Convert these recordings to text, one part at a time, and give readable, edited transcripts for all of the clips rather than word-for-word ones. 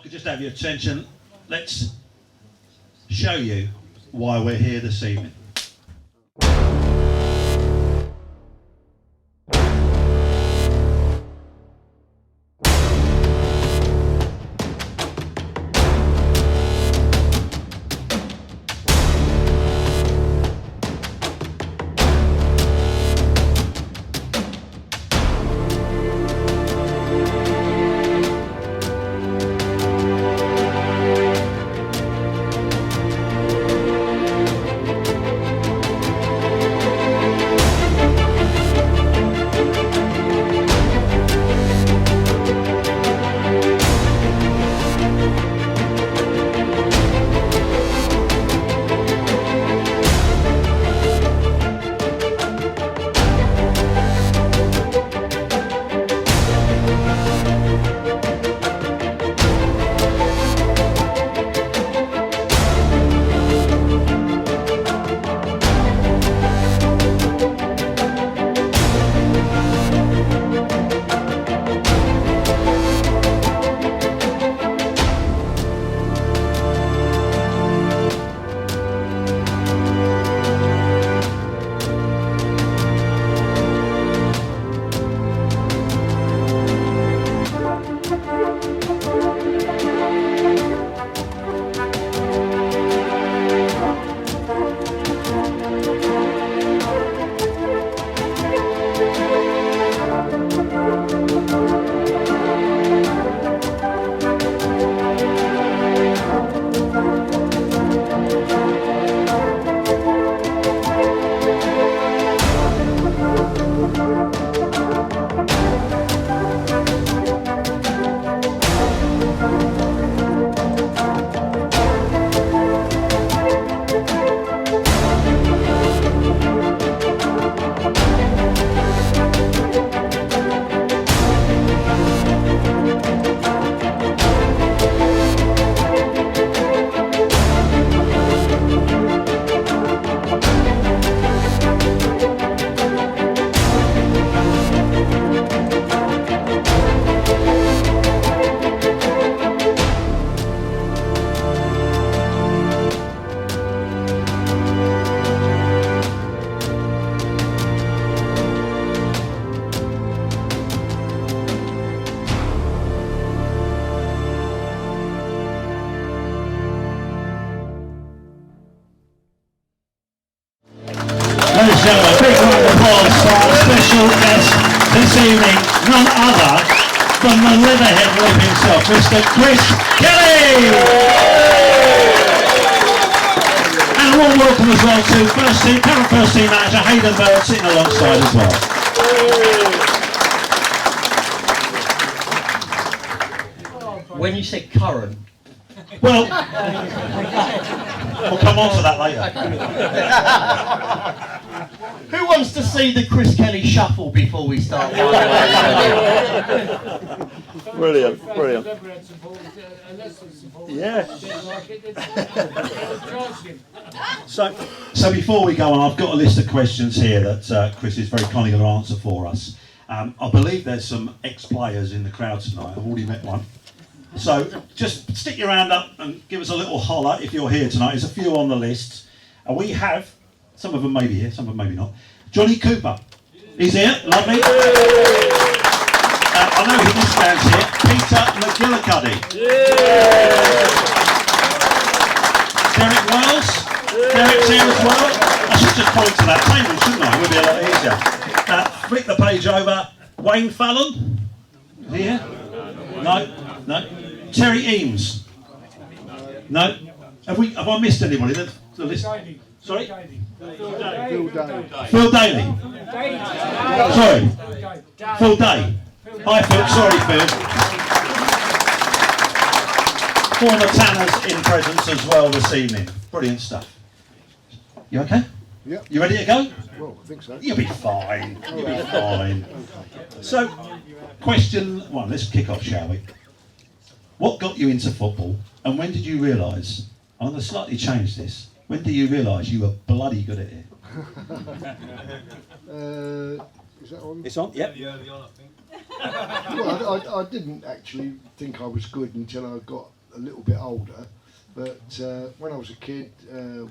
could just have your attention, let's show you why we're here this evening. Ladies and gentlemen, a big round of applause for our special guest this evening, none other than the Leatherhead Rip himself, Mr. Chris Kelly! And a warm welcome as well to current first team manager Hayden Bird sitting alongside as well. When you said current, Well, we'll come on to that later. who wants to see the Chris Kelly shuffle before we start? Brilliant, brilliant. Yeah. So before we go on, I've got a list of questions here that Chris is very kindly going to answer for us. I believe there's some ex-players in the crowd tonight. I've already met one. So just stick your hand up and give us a little holler if you're here tonight. There's a few on the list. And we have, some of them may be here, some of them maybe not. Johnny Cooper. He's here, lovely. I know who this stands here. Peter McGillicuddy. Derek Wells. Derek's here as well. I should just point to that table, shouldn't I? It would be a lot easier. Flick the page over. Wayne Fallon. Is he here? No. No. Terry Eames. No. Have I missed anybody? The list. Sorry? Phil Daly. Sorry. Phil Day. Hi Phil. Sorry Phil. Former Tanners in presence as well this evening. Brilliant stuff. You okay? Yeah. You ready to go? Well, I think so. You'll be fine. You'll be fine. So, question one. Let's kick off, shall we? What got you into football, and when did you realise? I'm going to slightly change this. When did you realise you were bloody good at it? Is that on? It's on. Yep. Well, I didn't actually think I was good until I got a little bit older. But when I was a kid,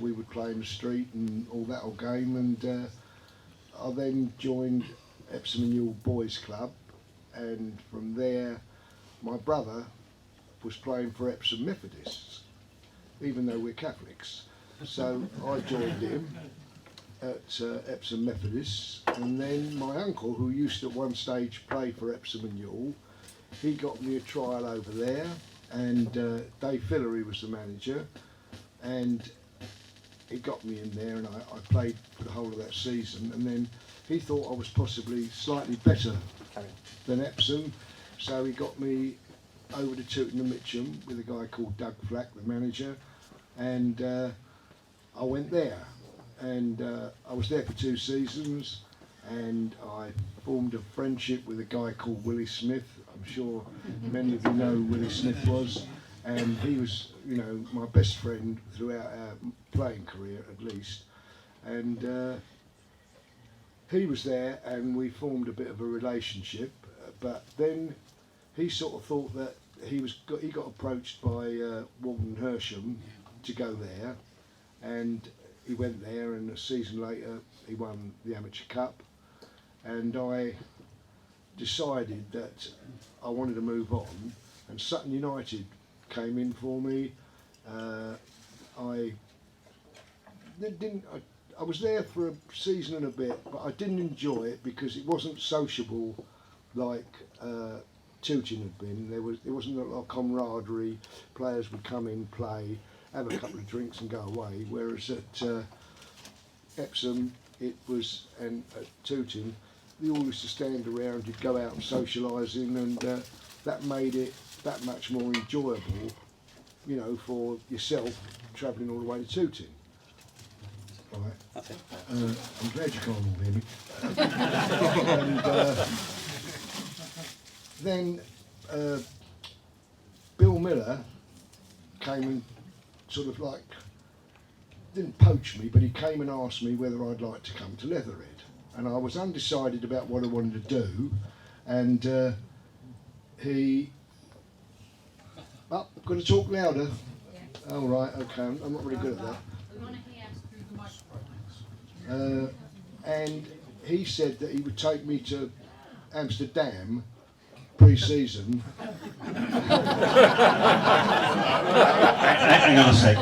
we would play in the street and all that old game. And I then joined Epsom and Ewell Boys Club. And from there, my brother was playing for Epsom Methodists, even though we're Catholics. So I joined him at Epsom Methodists, and then my uncle, who used to at one stage play for Epsom and Ewell, he got me a trial over there, and Dave Fillery was the manager, and he got me in there, and I played for the whole of that season, and then he thought I was possibly slightly better than Epsom, so he got me over to Tooting and Mitcham with a guy called Doug Flack, the manager, and I went there, and I was there for 2 seasons, and I formed a friendship with a guy called Willie Smith. I'm sure many of you know who Willie Smith was, and he was, you know, my best friend throughout our playing career at least, and he was there, and we formed a bit of a relationship, but then he sort of thought that he got approached by Walton Hersham to go there, and he went there, and a season later he won the Amateur Cup, and I decided that I wanted to move on, and Sutton United came in for me. I was there for a season and a bit, but I didn't enjoy it because it wasn't sociable like Tooting had been. There wasn't a lot of camaraderie. Players would come in, play, have a couple of drinks and go away. Whereas at Epsom, it was, and at Tooting, they all used to stand around. You'd go out and socialising, and that made it that much more enjoyable, you know, for yourself travelling all the way to Tooting. Right. I'm glad you can't all hear me. And then Bill Miller came and sort of like, didn't poach me, but he came and asked me whether I'd like to come to Leatherhead. And I was undecided about what I wanted to do, and he... Oh, got to talk louder? Yeah. Oh, right, okay, I'm not really good at that. And he said that he would take me to Amsterdam pre-season. Hang on a sec.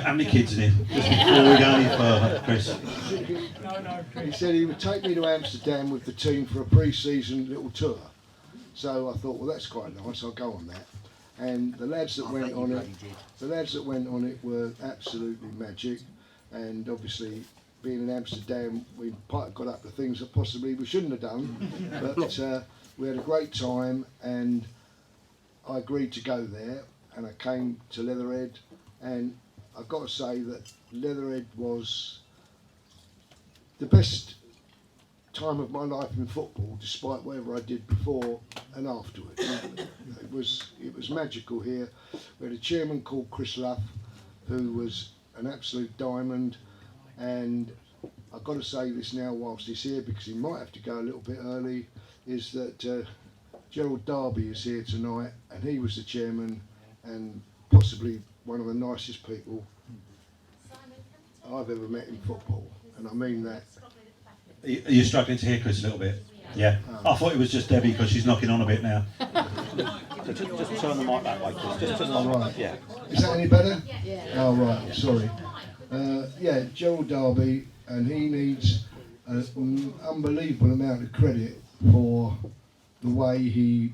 How many kids in here? Just before we go any further, Chris. He said he would take me to Amsterdam with the team for a pre-season little tour. So I thought, well, that's quite nice. I'll go on that. And the lads that went on it, were absolutely magic. And obviously, being in Amsterdam, we got up to things that possibly we shouldn't have done. But we had a great time, and I agreed to go there. And I came to Leatherhead, and I've got to say that Leatherhead was the best time of my life in football, despite whatever I did before and afterwards. It was magical here. We had a chairman called Chris Luff, who was an absolute diamond, and I've got to say this now whilst he's here, because he might have to go a little bit early, is that Gerald Darby is here tonight, and he was the chairman and possibly one of the nicest people I've ever met in football, and I mean that. Are you struggling to hear Chris a little bit? Yeah. I thought it was just Debbie because she's knocking on a bit now. Just turn the mic that way, please. Just turn the mic. Yeah. Is that any better? Yeah. Oh, right, sorry. Yeah, Gerald Darby, and he needs an unbelievable amount of credit for the way he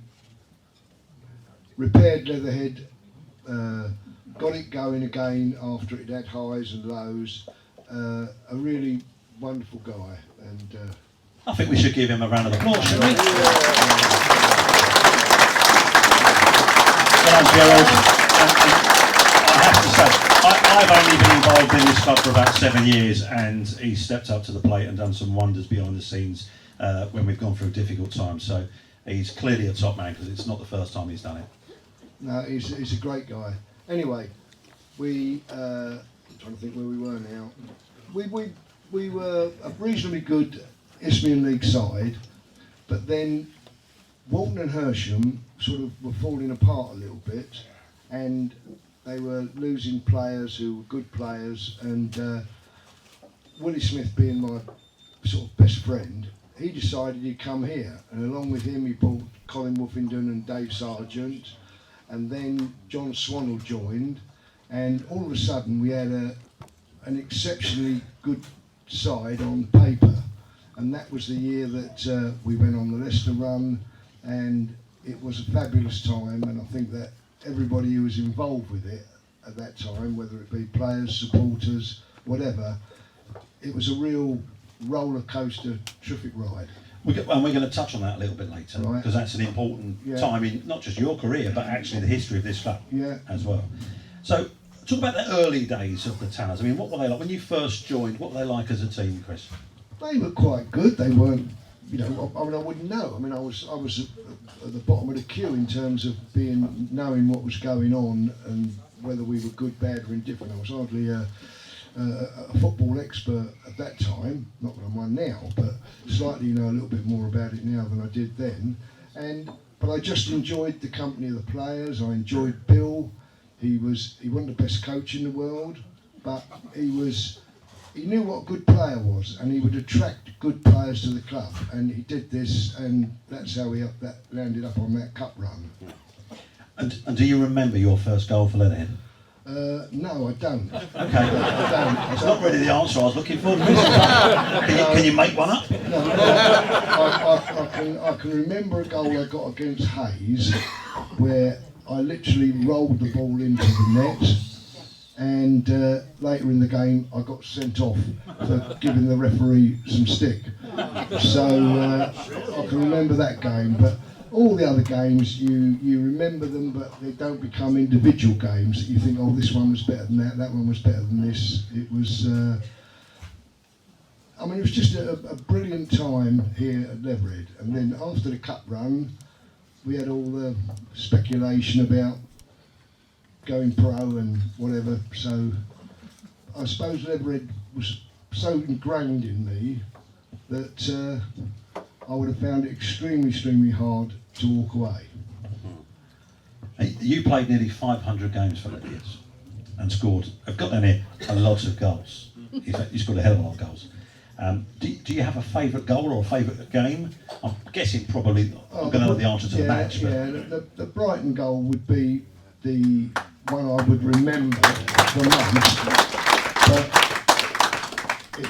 repaired Leatherhead, got it going again after it had highs and lows. A really wonderful guy, and I think we should give him a round of applause, shouldn't we? Well done, Gerald. I have to say, I've only been involved in this club for about 7 years, and he's stepped up to the plate and done some wonders behind the scenes when we've gone through difficult times. So he's clearly a top man, because it's not the first time he's done it. No, he's a great guy. Anyway, I'm trying to think where we were now. We were a reasonably good Isthmian League side, but then Walton and Hersham sort of were falling apart a little bit, and they were losing players who were good players, and Willie Smith being my sort of best friend, he decided he'd come here, and along with him he brought Colin Woofington and Dave Sargent, and then John Swannell joined, and all of a sudden we had an exceptionally good side on paper, and that was the year that we went on the Leicester run, and it was a fabulous time, and I think that everybody who was involved with it at that time, whether it be players, supporters, whatever, it was a real roller coaster, terrific ride. And we're going to touch on that a little bit later, Right. because that's an important time in not just your career, but actually the history of this club as well. So, talk about the early days of the Tanners. I mean, what were they like when you first joined? What were they like as a team, Chris? They were quite good. They weren't, you know, I mean, I wouldn't know. I mean, I was at the bottom of the queue in terms of knowing what was going on and whether we were good, bad, or indifferent. I was hardly a football expert at that time, not that I'm one now, but slightly know a little bit more about it now than I did then. But I just enjoyed the company of the players. I enjoyed Bill. He wasn't the best coach in the world, but he knew what a good player was, and he would attract good players to the club, and he did this, and that's how we landed up on that cup run. And do you remember your first goal for Leatherhead? No, I don't. Okay. I don't. It's not really the answer I was looking for. Can you make one up? No, I can remember a goal I got against Hayes where I literally rolled the ball into the net, and later in the game I got sent off for giving the referee some stick. So I can remember that game, but all the other games you remember them, but they don't become individual games that you think, oh, this one was better than that one was better than this. It was I mean, it was just a brilliant time here at Leatherhead. And then after the cup run, we had all the speculation about going pro and whatever. So I suppose Leatherhead was so ingrained in me that I would have found it extremely, extremely hard to walk away. You played nearly 500 games for Leatherhead and scored, I've got down here, a lot of goals. In fact, you scored a hell of a lot of goals. Do you have a favourite goal or a favourite game? I'm guessing probably, I'm going to know the answer to the match. But Yeah, the Brighton goal would be the one I would remember the most.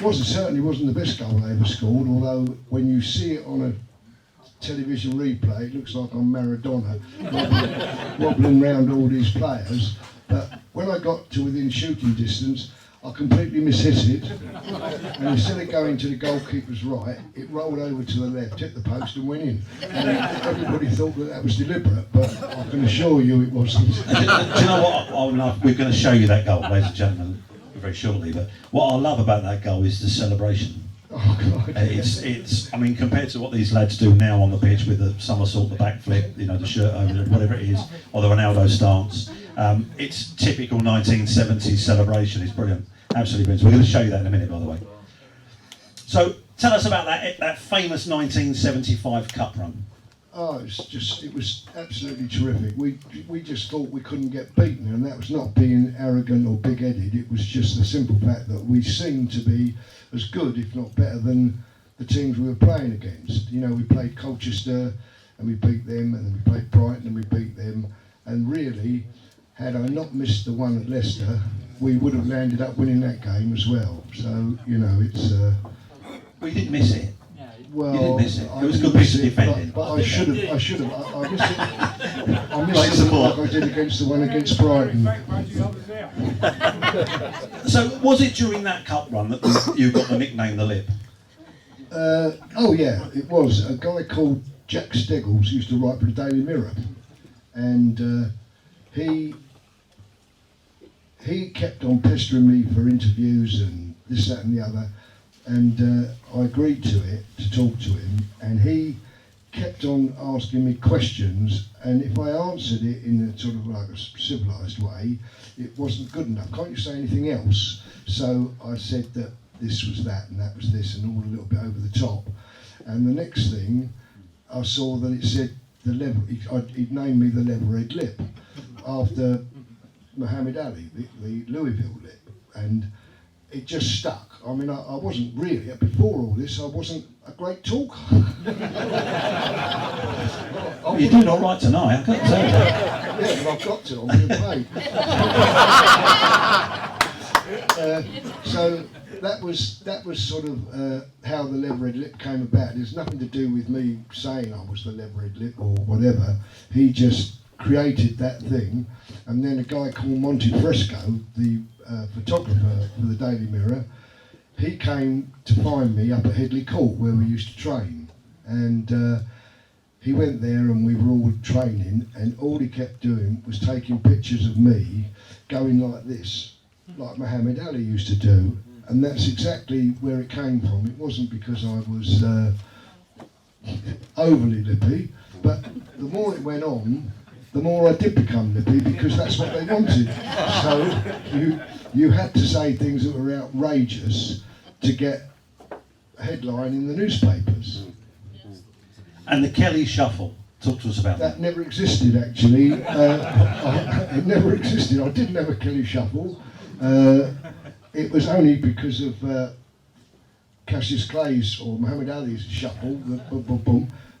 But it certainly wasn't the best goal I ever scored, although when you see it on a television replay, it looks like I'm Maradona, wobbling around all these players. But when I got to within shooting distance, I completely mishit it, and instead of going to the goalkeeper's right, it rolled over to the left, hit the post and went in. And everybody thought that was deliberate, but I can assure you it wasn't. do you know what? We're going to show you that goal, ladies and gentlemen, very shortly. But what I love about that goal is the celebration. Oh God! It's. I mean, compared to what these lads do now on the pitch with the somersault, the backflip, you know, the shirt over, whatever it is, or the Ronaldo stance. It's typical 1970s celebration. It's brilliant, absolutely brilliant. So we're going to show you that in a minute, by the way. So tell us about that famous 1975 Cup run. Oh, it was absolutely terrific. We just thought we couldn't get beaten, and that was not being arrogant or big-headed. It was just the simple fact that we seemed to be as good, if not better, than the teams we were playing against. You know, we played Colchester and we beat them, and then we played Brighton and we beat them. And really, had I not missed the one at Leicester, we would have landed up winning that game as well. So, you know, it's... Well, you didn't miss it. Well, you didn't miss it. It was a good piece of defending. But I should have. I missed it. I missed it like I did against the one against Brighton. So was it during that cup run that you got the nickname The Lip? Oh yeah, it was. A guy called Jack Steggles used to write for the Daily Mirror, and he kept on pestering me for interviews and this, that, and the other. And I agreed to it, to talk to him, and he kept on asking me questions, and if I answered it in a sort of like a civilised way, it wasn't good enough. Can't you say anything else? So I said that this was that and that was this, and all a little bit over the top. And the next thing, I saw that it said he'd named me the Leatherhead Lip. after Muhammad Ali, the Louisville lip, and it just stuck. I mean, I wasn't really, before all this, I wasn't a great talker. You did all right tonight, I can't tell you. Yeah, but I've got to, I'm being paid. So that was sort of how the Leatherhead Lip came about. There's nothing to do with me saying I was the Leatherhead Lip or whatever. He just created that thing, and then a guy called Monty Fresco, the photographer for the Daily Mirror, he came to find me up at Headley Court where we used to train, and he went there and we were all training, and all he kept doing was taking pictures of me going like this, like Muhammad Ali used to do, and that's exactly where it came from. It wasn't because I was overly lippy, but the more it went on, the more I did become lippy, because that's what they wanted. So you had to say things that were outrageous to get a headline in the newspapers. And the Kelly Shuffle, talk to us about that. That never existed, actually. It never existed. I didn't have a Kelly Shuffle. It was only because of Cassius Clay's or Muhammad Ali's shuffle,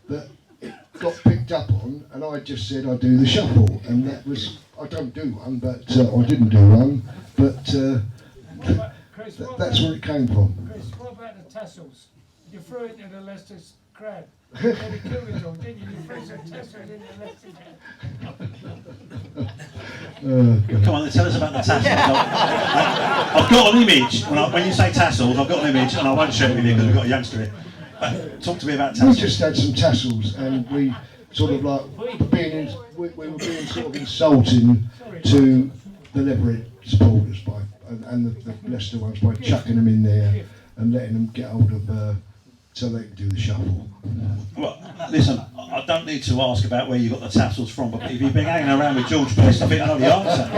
that it got picked up on, and I just said I do the shuffle, and that was, I don't do one, but I didn't do one, but that's where it came from. Chris, what about the tassels? You threw it into the Leicester's crowd. You nearly killed it all, didn't you? You threw some tassels into the Leicester's crowd. Come on, tell us about the tassels. I've got an image, when you say tassels, I've got an image, and I won't share it with you because we've got a youngster here. Talk to me about tassels. We just had some tassels, and we sort of like, we were being sort of insulting to the Leatherhead supporters and the Leicester ones by chucking them in there and letting them get hold of, so they can do the shuffle. Well, listen, I don't need to ask about where you got the tassels from, but if you've been hanging around with George Best, I think I know the answer.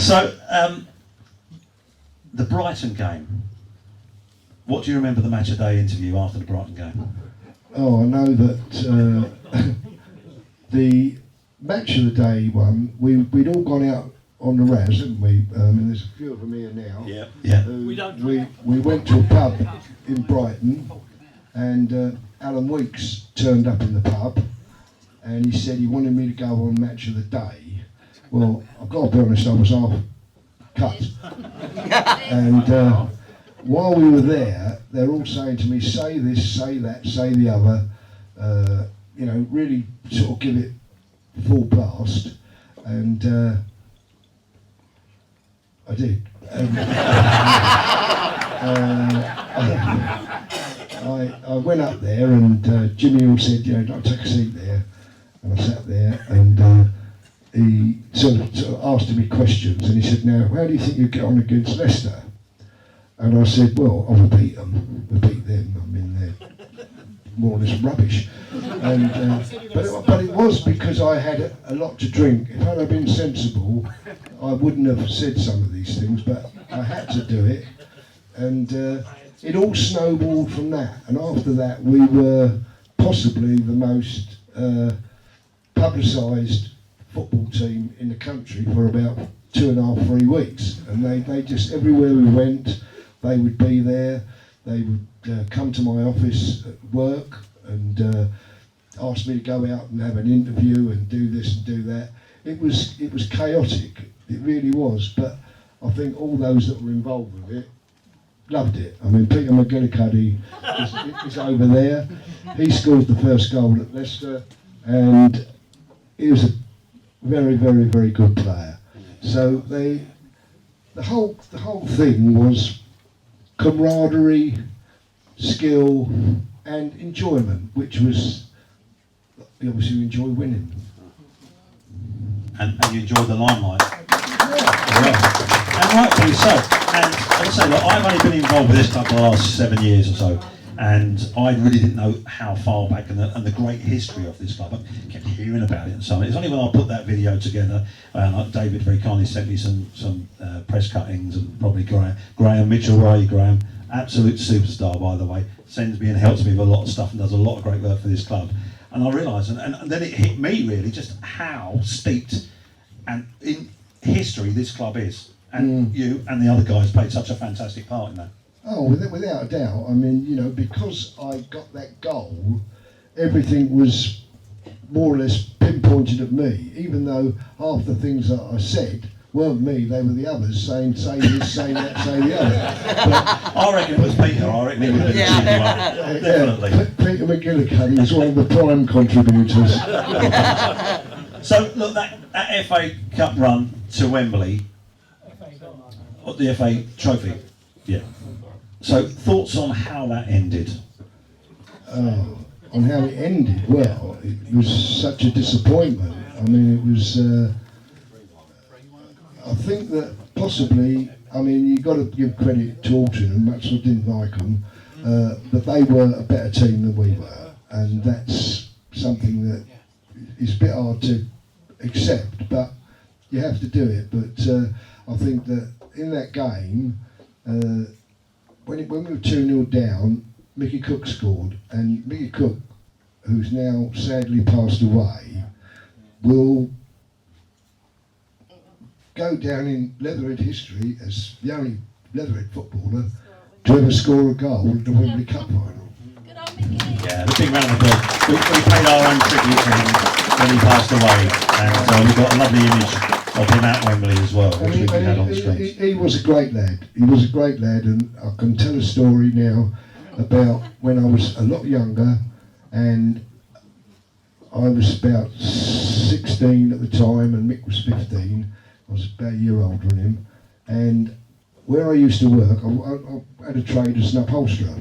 So, the Brighton game. What do you remember the match of day interview after the Brighton game? Oh, I know that the match of the day one, we'd all gone out on the Raz, hadn't we? And there's a few of them here now. Yeah. We went to a pub in Brighton, and Alan Weeks turned up in the pub, and he said he wanted me to go on match of the day. Well, I've got to be honest, I was half cut. And while we were there, they're all saying to me, say this, say that, say the other, really sort of give it full blast, and I did. I went up there, and Jimmy all said, I'll take a seat there, and I sat there, and he sort of asked me questions, and he said, now, how do you think you get on against Leicester? And I said, well, I will beat them. We'll beat them. I mean, they're more or less rubbish. And but it was because I had a lot to drink. If I'd have been sensible, I wouldn't have said some of these things, but I had to do it. And it all snowballed from that. And after that, we were possibly the most publicised football team in the country for about 2.5, 3 weeks. And they just, everywhere we went, they would be there. They would come to my office at work and ask me to go out and have an interview and do this and do that. It was chaotic. It really was. But I think all those that were involved with it loved it. I mean, Peter McGillicuddy is over there. He scored the first goal at Leicester, and he was a very, very, very good player. So the whole thing was camaraderie, skill, and enjoyment, which was, obviously, you enjoy winning. And you enjoy the limelight. Yeah. And rightfully so. And as I say, look, I've only been involved with this club for the last 7 years or so, and I really didn't know how far back and the great history of this club. I kept hearing about it and so on. It's only when I put that video together, David very kindly sent me some press cuttings, and probably Graham Mitchell, where are you, Graham? Absolute superstar, by the way. Sends me and helps me with a lot of stuff and does a lot of great work for this club. And I realised, and then it hit me really, just how steeped and in history this club is. And you and the other guys played such a fantastic part in that. Oh, without a doubt. I mean, you know, because I got that goal, everything was more or less pinpointed at me, even though half the things that I said weren't me, they were the others saying, say this, say that, say the other. But, I reckon it was Peter, I reckon he would have been the cheeky one. Definitely. Peter McGillicuddy was one of the prime contributors. So, look, that FA Cup run to Wembley, the FA Trophy, yeah. So, thoughts on how that ended? On how it ended, well, it was such a disappointment. I mean, it was, I think that possibly, I mean, you've got to give credit to Alton, and much I didn't like them, but they were a better team than we were, and that's something that is a bit hard to accept, but you have to do it. But I think that in that game, when we were 2-0 down, Mickey Cook scored, and Mickey Cook, who's now sadly passed away, will go down in Leatherhead history as the only Leatherhead footballer to ever score a goal in the Wembley Cup final. Yeah, the big round of applause. We paid our own tribute to him when he passed away, and we've got a lovely image of him at Wembley as well, which we can add on the screen. He was a great lad. He was a great lad, and I can tell a story now about when I was a lot younger, and I was about 16 at the time, and Mick was 15. I was about a year older than him, and where I used to work, I had a trade as an upholsterer,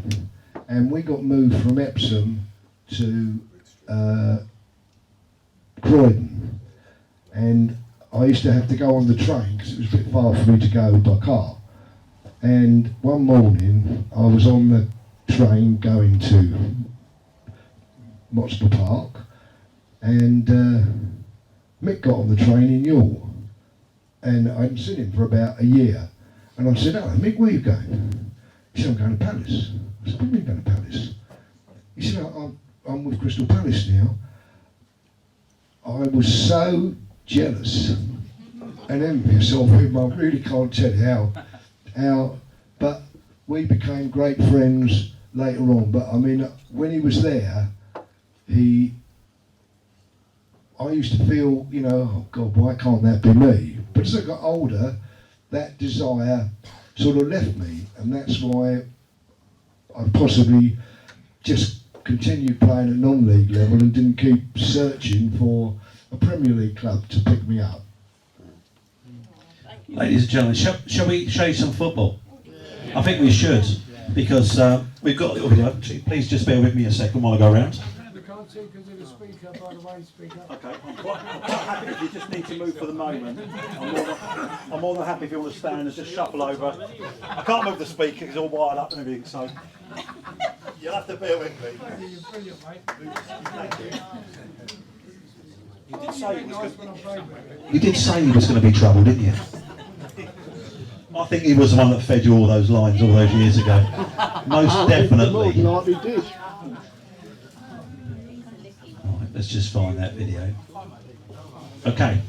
and we got moved from Epsom to Croydon, and I used to have to go on the train because it was a bit far for me to go by car. And one morning I was on the train going to Motspur Park, and Mick got on the train in York, and I hadn't seen him for about a year, and I said, "Hello Mick, where are you going?" He said, "I'm going to Palace." I said, "What do you mean going to Palace?" He said, I'm with Crystal Palace now." I was so jealous and envious of him. I really can't tell you how, but we became great friends later on. But I mean, when he was there, I used to feel, you know, oh God, why can't that be me? But as I got older, that desire sort of left me, and that's why I possibly just continued playing at non-league level and didn't keep searching for a Premier League club to pick me up. Ladies and gentlemen, shall we show you some football? I think we should, because we've got a little video. Please just bear with me a second while I go around. We can't see because of the speaker, by the way, speaker. Okay, I'm quite happy if you just need to move for the moment. I'm more than happy if you want to stand and just shuffle over. I can't move the speaker because it's all wired up and everything, so you'll have to bear with me. You're brilliant, mate. Thank you. You did say he was Nice good. when I played with it. You did say he was going to be trouble, didn't you? I think he was the one that fed you all those lines all those years ago. Most definitely. Like he did. Right, let's just find that video. Okay.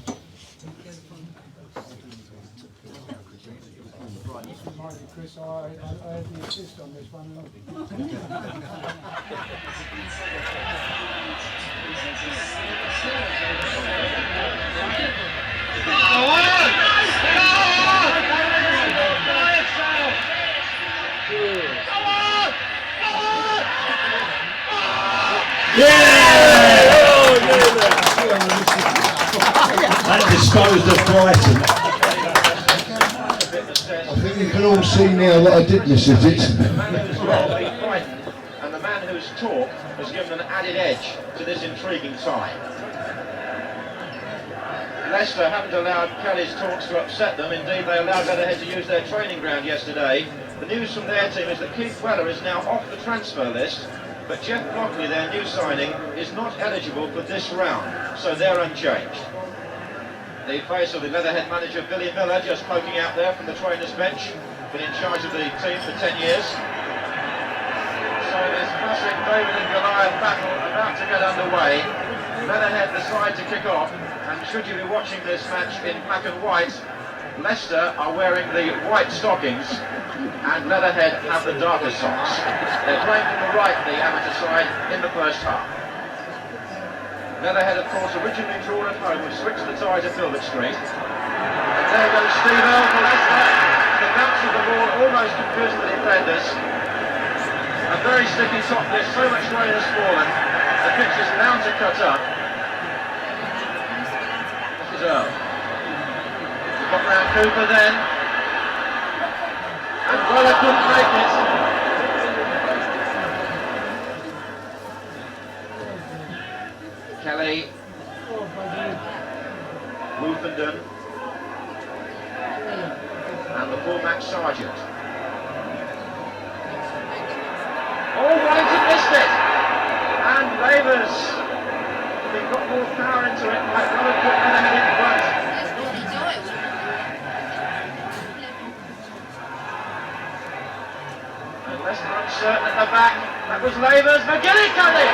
Mind you, Chris, I had the assist on this one. That disposed of Brighton. I think you can all see now that I did miss it. And the man who's talked has given an added edge to this intriguing tie. Leicester haven't allowed Kelly's talks to upset them. Indeed, they allowed Leatherhead to use their training ground yesterday. The news from their team is that Keith Weller is now off the transfer list, but Jeff Blockley, their new signing, is not eligible for this round, so they're unchanged. The face of the Leatherhead manager, Billy Miller, just poking out there from the trainer's bench, been in charge of the team for 10 years. So this classic David and Goliath battle about about to get underway. Leatherhead decide to kick off, and should you be watching this match in black and white, Leicester are wearing the white stockings and Leatherhead have the darker socks. They're playing from the right, the amateur side, in the first half. Leatherhead, of course, originally drawn at home, have switched the tie to Filbert Street. And there goes Steve Earle for Leicester. The bounce of the ball almost confused the defenders. A very sticky top list, so much rain has fallen. The pitch is bound to cut up. This is Earle. Got round Cooper then. And Weller couldn't make it. Kelly. Wolfenden. And the fullback Sargent. Oh, Wellington missed it! And Lavers, they've got more power into it, might well have put Leatherhead in front. And Leicester uncertain at the back. That was Lavers, McGillicuddy!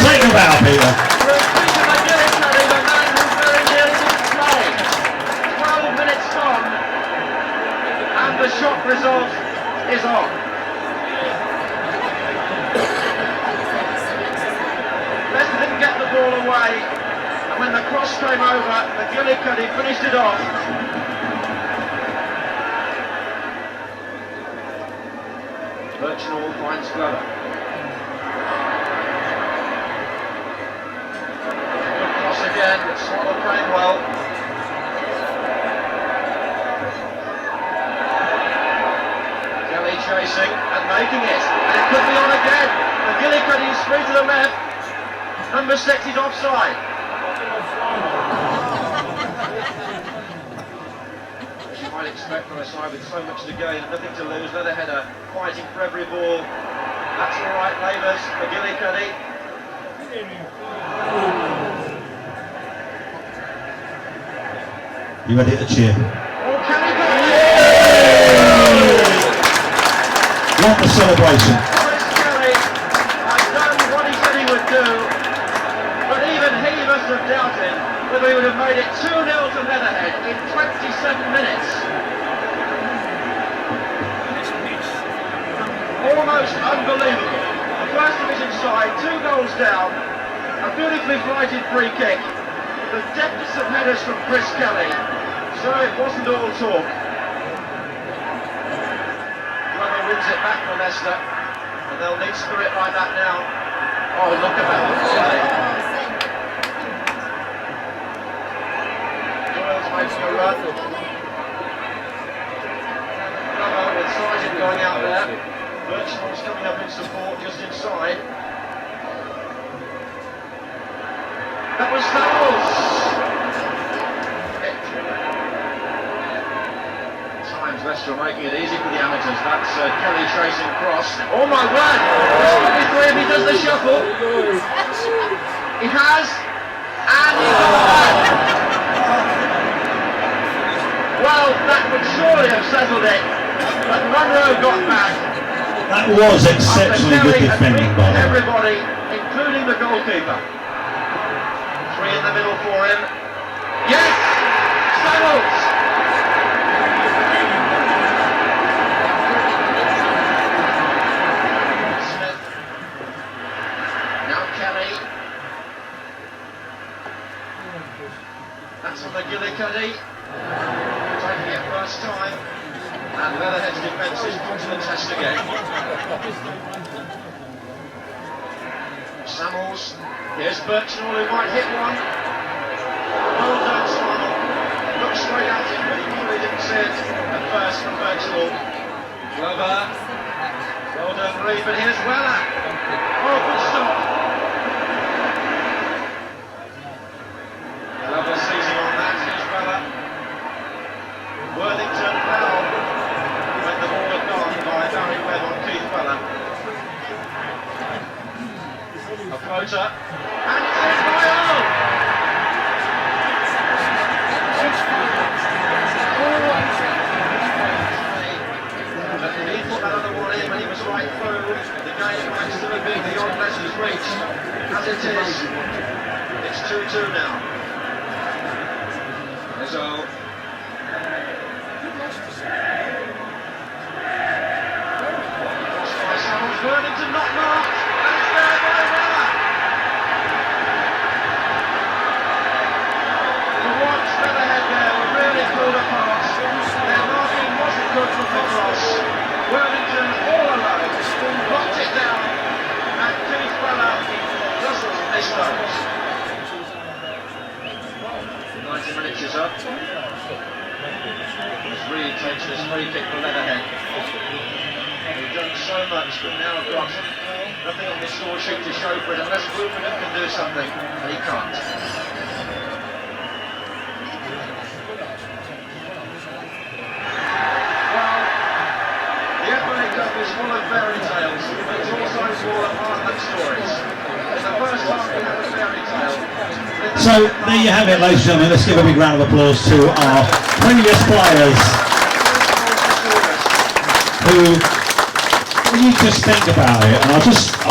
Take a bow, Peter. Peter McGillicuddy, the man who very nearly didn't play. 12 minutes on, and the shock result is on. Leicester didn't get the ball away, and when the cross came over, McGillicuddy finished it off. Birchnall finds Glover. Good cross again, but Swallow playing well. Kelly chasing and making it, and it could be on again. McGillicuddy is free to the left. Number 6 is offside. As you might expect from a side with so much to gain and nothing to lose, Leatherhead are fighting for every ball. That's all right, Lavers, McGillicuddy. You ready to cheer? Oh, Kelly got it! What a celebration. Chris Kelly has done what he said he would do, but even he must have doubted whether he would have made it 2-0 to Leatherhead in 27 minutes. Almost unbelievable. The first division side, 2 goals down, a beautifully flighted free kick, the depths of headers from Chris Kelly, so it wasn't all talk. Glover wins it back for Leicester, and they'll need spirit like that now. Oh, look at that play. Doyle's making a run. Glover with Sargent going out there. Birchnall's coming up in support just inside. That was Samuels. Times Leicester are making it easy for the amateurs. That's Kelly chasing cross. Oh my word! This could be 3 if he does the shuffle. He has, and he got back. Well, that would surely have settled it, but Munro got back. That was exceptionally good defending by the way. Everybody, including the goalkeeper. 3 in the middle for him. Yes! Samuels! Smith. Now Kelly. That's on McGillicuddy. Taking it first time. And Leatherhead's defence is put to the test again. Samuels. Here's Birchnall who might hit one. Well done, Simon. Looked straight at him, but he probably didn't see it at first from Birchnall. Glover. Well done, Reed, but here's Weller. Oh, good stop. Glover seizing on that. Here's Weller. Worthington foul when the ball had gone by Barry Webb on Keith Weller. A floater, and it's in by Earle! But he put that other one in when he was right through. The game might still have been beyond Leicester's reach. As it is, it's 2-2 now. Rizzo. Crossed by Samuels, Worthington not marked, and it's there by Weller. For once, Leatherhead there were really pulled apart. Their marking wasn't good from the cross. Worthington all alone, knocked it down, and Keith Weller doesn't miss those. 90 minutes is up. As Reed takes this free kick for Leatherhead. They've done so much, but now have got nothing on the score sheet to show for it, unless Rupert can do something, and he can't. Well, the FA Cup is full of fairy tales, but it's also full of hard-luck stories. It's the first time we have a fairy tale. So there you have it, ladies and gentlemen. Let's give a big round of applause to our previous players who, when you just think about it, and I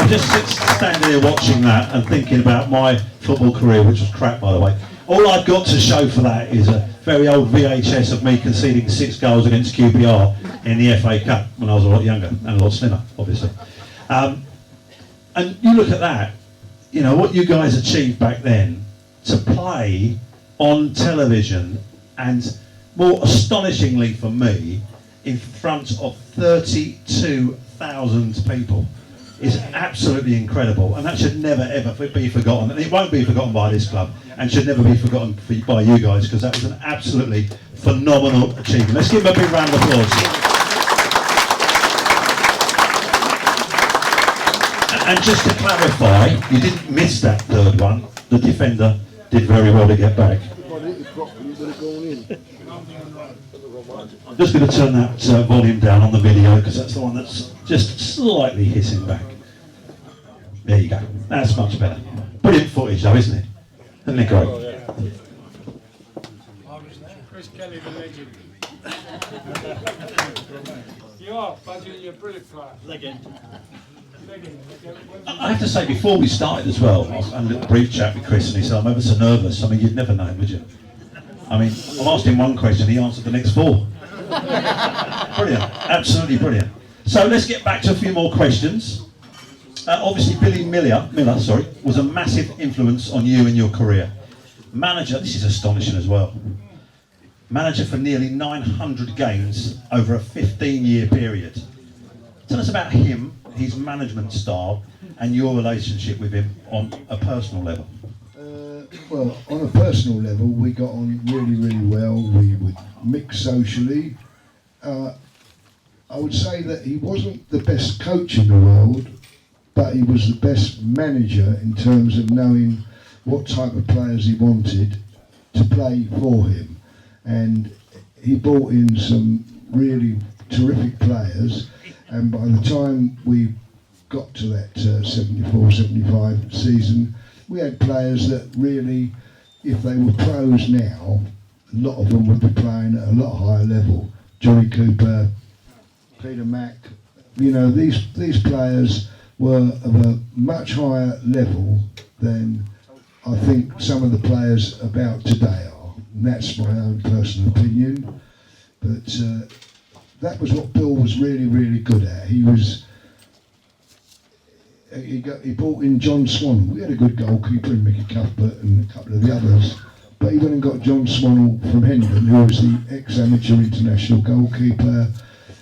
just standing here watching that and thinking about my football career, which was crap by the way. All I've got to show for that is a very old VHS of me conceding 6 goals against QPR in the FA Cup when I was a lot younger and a lot slimmer, obviously. And you look at that, you know, what you guys achieved back then to play on television, and more astonishingly for me, in front of 32,000 people is absolutely incredible, and that should never ever be forgotten, and it won't be forgotten by this club and should never be forgotten by you guys, because that was an absolutely phenomenal achievement. Let's give them a big round of applause. And just to clarify, you didn't miss that third one. The defender did very well to get back. I'm just going to turn that volume down on the video, because that's the one that's just slightly hissing back. There you go. That's much better. Brilliant footage though, isn't it? Isn't it great? Chris Kelly, the legend. You are, but you're a brilliant player. Legend. I have to say, before we started as well, I had a little brief chat with Chris, and he said, I'm ever so nervous. I mean, you'd never know, would you? I mean, I've asked him one question, he answered the next 4. Brilliant, absolutely brilliant. So let's get back to a few more questions. Obviously, Billy Miller, was a massive influence on you in your career. Manager, this is astonishing as well. Manager for nearly 900 games over a 15-year period. Tell us about him, his management style, and your relationship with him on a personal level. Well, on a personal level, we got on really, really well. We would mix socially. I would say that he wasn't the best coach in the world, but he was the best manager in terms of knowing what type of players he wanted to play for him. And he brought in some really terrific players, and by the time we got to that 74-75 season, we had players that really, if they were pros now, a lot of them would be playing at a lot higher level. Johnny Cooper, Peter Mack, you know, these players were of a much higher level than I think some of the players about today are. And that's my own personal opinion. But that was what Bill was really, really good at. He brought in John Swan. We had a good goalkeeper in Mickey Cuthbert and a couple of the others. But he went and got John Swan from Hendon, who was the ex-amateur international goalkeeper.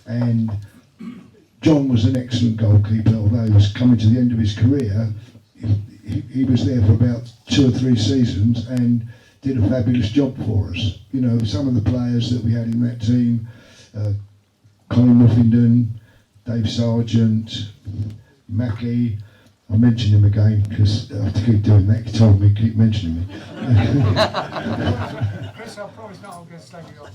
And John was an excellent goalkeeper, although he was coming to the end of his career. He was there for about 2 or 3 seasons and did a fabulous job for us. You know, some of the players that we had in that team, Colin Ruffington, Dave Sargent, Mackie. I'll mention him again because I have to keep doing that. He told me to keep mentioning me. Chris, I promise not I'm going to slag you off.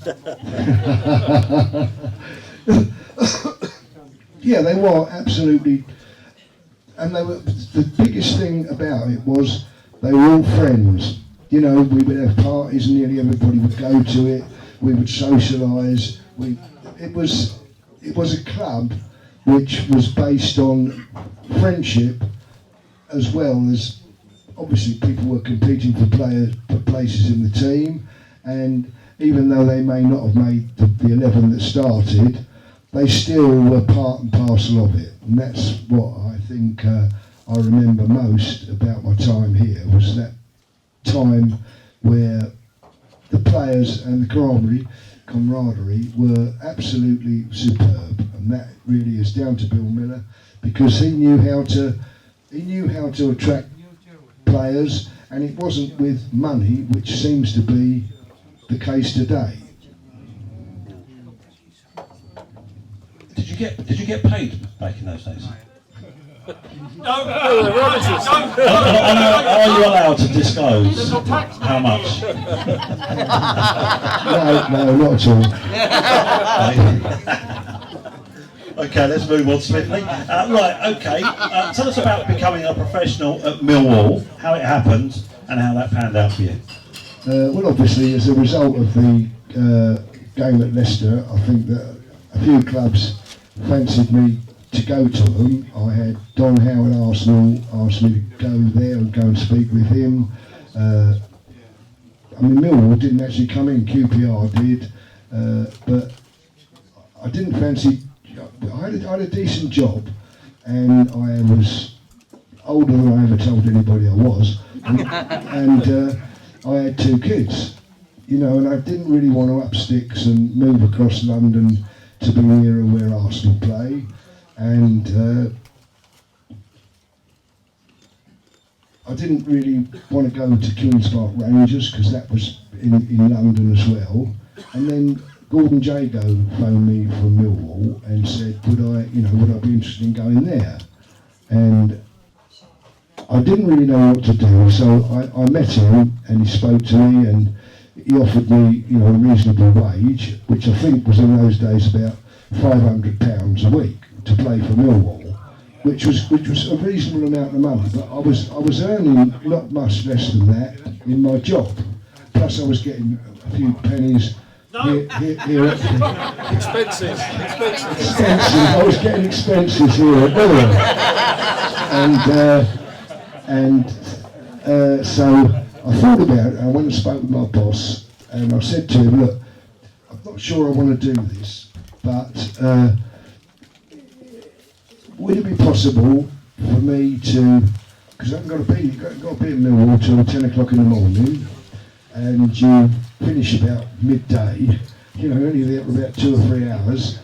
Yeah, they were absolutely, and they were. The biggest thing about it was they were all friends. You know, we would have parties, and nearly everybody would go to it. We would socialise. It was a club which was based on friendship as well as obviously people were competing for places in the team, and even though they may not have made the 11 that started, they still were part and parcel of it. And that's what I think I remember most about my time here, was that time where the players and the camaraderie were absolutely superb, and that really is down to Bill Miller, because he knew how to attract players, and it wasn't with money, which seems to be the case today. Did you get paid back in those days? No, Are you allowed to disclose how much? No, not at all. Okay, let's move on swiftly. Right, okay. Tell us about becoming a professional at Millwall, how it happened, and how that panned out for you. Well, obviously, as a result of the game at Leicester, I think that a few clubs fancied me to go to them. I had Don Howard Arsenal asked me to go there and go and speak with him. I mean, Millwall didn't actually come in, QPR did, but I didn't fancy. I had a decent job, and I was older than I ever told anybody I was, and I had 2 kids, you know, and I didn't really want to up sticks and move across London to be nearer where Arsenal play, and I didn't really want to go to Queen's Park Rangers because that was in London as well. And then Gordon Jago phoned me from Millwall and said, would I be interested in going there? And I didn't really know what to do, so I met him and he spoke to me and he offered me, a reasonable wage, which I think was in those days about £500 a week to play for Millwall, which was a reasonable amount of money. But I was earning not much less than that in my job. Plus I was getting a few pennies here at expenses. I was getting expenses here at Millwall, and so I thought about it. I went and spoke with my boss, and I said to him, look, I'm not sure I want to do this, but would it be possible for me to, because I've got to be in Millwall till 10 o'clock in the morning, and you finish about midday, only there for about 2 or 3 hours,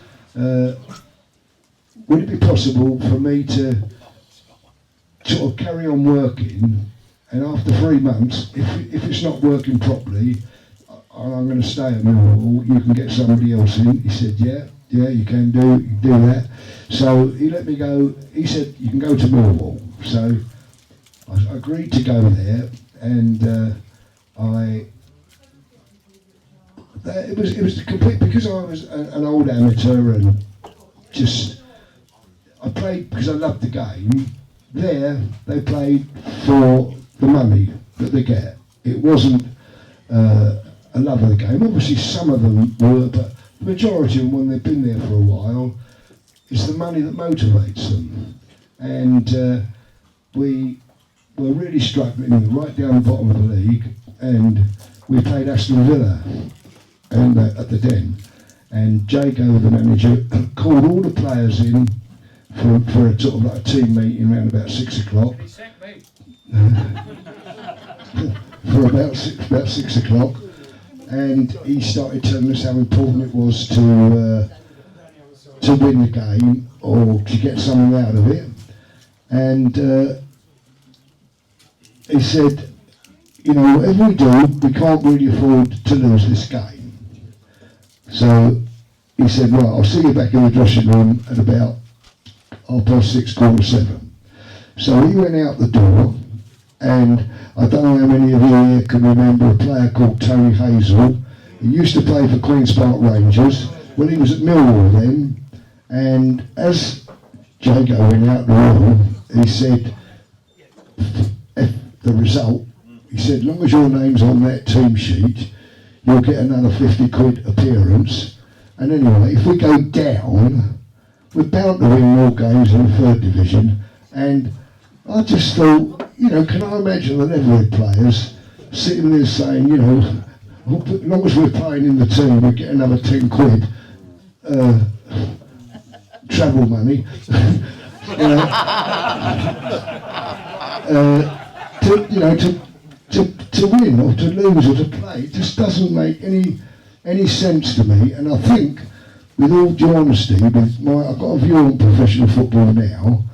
would it be possible for me to sort of carry on working, and after 3 months, if it's not working properly, I'm going to stay at Millwall, you can get somebody else in? He said, yeah, you can do that. So he let me go. He said, you can go to Millwall. So I agreed to go there, and it was complete, because I was an old amateur and I played because I loved the game. There, they played for the money that they get. It wasn't a love of the game. Obviously some of them were, but the majority of them, when they've been there for a while, it's the money that motivates them. And we were really struggling right down the bottom of the league, and we played Aston Villa and, at the Den. And Jago, the manager, called all the players in for a sort of like a team meeting around about 6 o'clock. For about 6 o'clock, and he started telling us how important it was to win the game or to get something out of it. And he said, whatever we do, we can't really afford to lose this game. So he said, right, I'll see you back in the dressing room at about 6:30, 7:15. So he went out the door, and I don't know how many of you here can remember a player called Tony Hazel. He used to play for Queen's Park Rangers. Well, he was at Millwall then, and as Jago went out the room, he said, the result, he said, as long as your name's on that team sheet, you'll get another 50 quid appearance. And anyway, if we go down, we're bound to win more games in the third division. And I just thought, you know, can I imagine the Leatherhead players sitting there saying, you know, as long as we're playing in the team, we get another 10 quid travel money. You know, to win or to lose or to play, it just doesn't make any sense to me. And I think, with all due honesty, I've got a view on professional football now,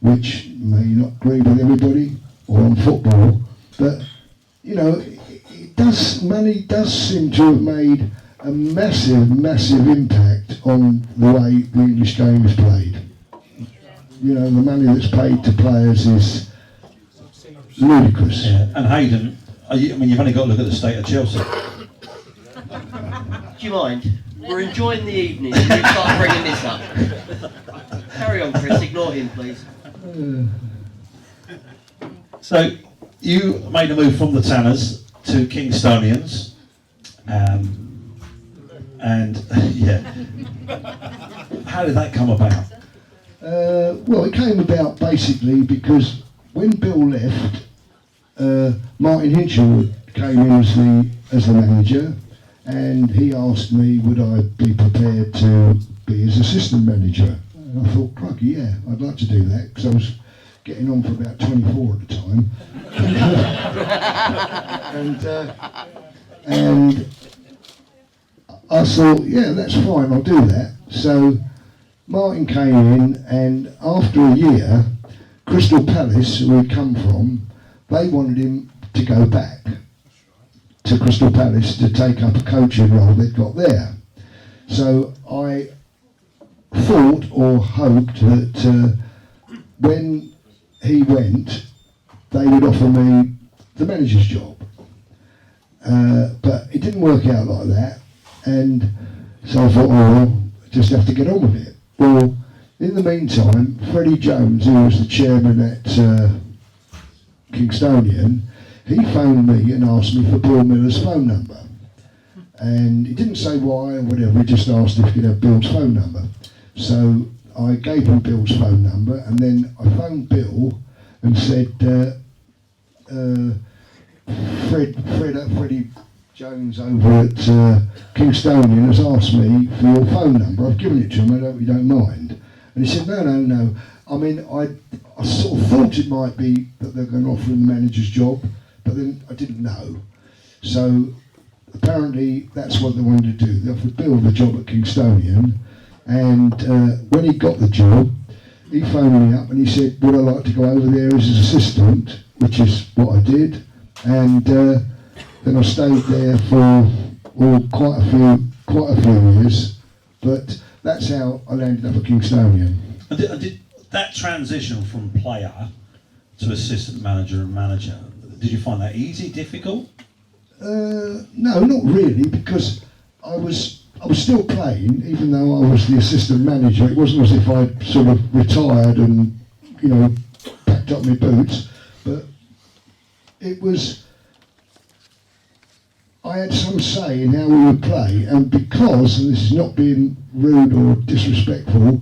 which may not agree with everybody, or on football, but you know, money does seem to have made a massive impact on the way the English game is played. You know, the money that's paid to players is ludicrous. Yeah. And Hayden, I mean, you've only got to look at the state of Chelsea. Do you mind? We're enjoying the evening and you start bringing this up. Carry on, Chris. Ignore him, please. So, you made a move from the Tanners to Kingstonians. And, yeah. How did that come about? Well, it came about basically because when Bill left, Martin Hinchelwood came in as the manager, and he asked me would I be prepared to be his assistant manager. And I thought, crikey, yeah, I'd like to do that, because I was getting on for about 24 at the time. and I thought, yeah, that's fine, I'll do that. So Martin came in, and after a year, Crystal Palace, who he'd come from, they wanted him to go back to Crystal Palace to take up a coaching role they'd got there. So I thought or hoped that when he went, they would offer me the manager's job. But it didn't work out like that, and so I thought, well, just have to get on with it. Well, in the meantime, Freddie Jones, who was the chairman at Kingstonian, he phoned me and asked me for Bill Miller's phone number. And he didn't say why or whatever, he just asked if he could have Bill's phone number. So I gave him Bill's phone number, and then I phoned Bill and said, Freddie Jones over at Kingstonian has asked me for your phone number. I've given it to him, I hope you don't mind. And he said, no. I mean, I sort of thought it might be that they're going to offer him the manager's job, but then I didn't know. So apparently that's what they wanted to do. They offered Bill the job at Kingstonian, and when he got the job, he phoned me up and he said, would I like to go over there as his assistant, which is what I did. And then I stayed there for quite a few years, but that's how I landed up at Kingstonian. And did that transition from player to assistant manager and manager, did you find that easy, difficult? No, not really, because I was still playing, even though I was the assistant manager. It wasn't as if I'd sort of retired and, you know, packed up my boots, but it was, I had some say in how we would play, and because, and this is not being rude or disrespectful,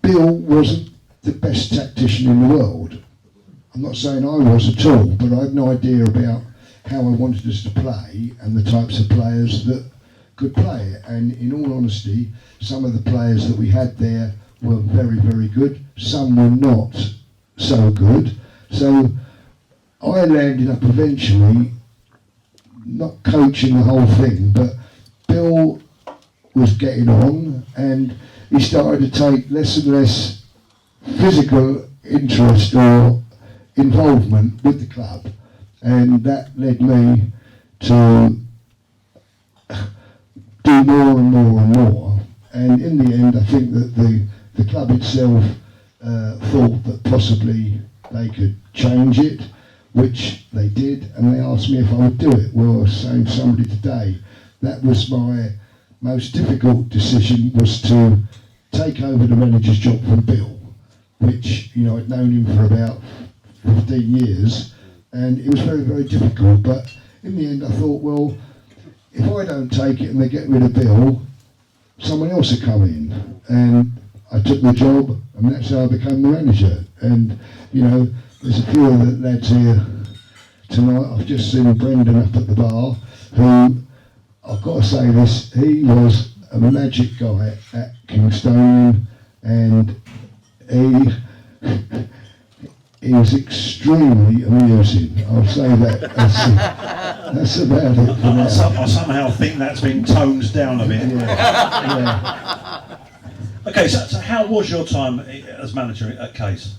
Bill wasn't the best tactician in the world. I'm not saying I was at all, but I had no idea about how I wanted us to play and the types of players that could play it. And in all honesty, some of the players that we had there were very, very good. Some were not so good. So I landed up eventually not coaching the whole thing, but Bill was getting on, and he started to take less and less physical interest or involvement with the club, and that led me to do more and more and more. And in the end, I think that the club itself thought that possibly they could change it, which they did, and they asked me if I would do it. Well, I was saying to somebody today, that was my most difficult decision, was to take over the manager's job from Bill, which, you know, I'd known him for about 15 years, and it was very, very difficult. But in the end, I thought, well, if I don't take it and they get rid of Bill, someone else had come in, and I took the job, and that's how I became the manager. And you know, there's a few of the lads here tonight. I've just seen Brendan up at the bar, who, I've got to say this, he was a magic guy at Kingstonian, and he was extremely amusing. I'll say that. That's about it for now. I somehow think that's been toned down a bit. Yeah. Okay, so how was your time as manager at Case?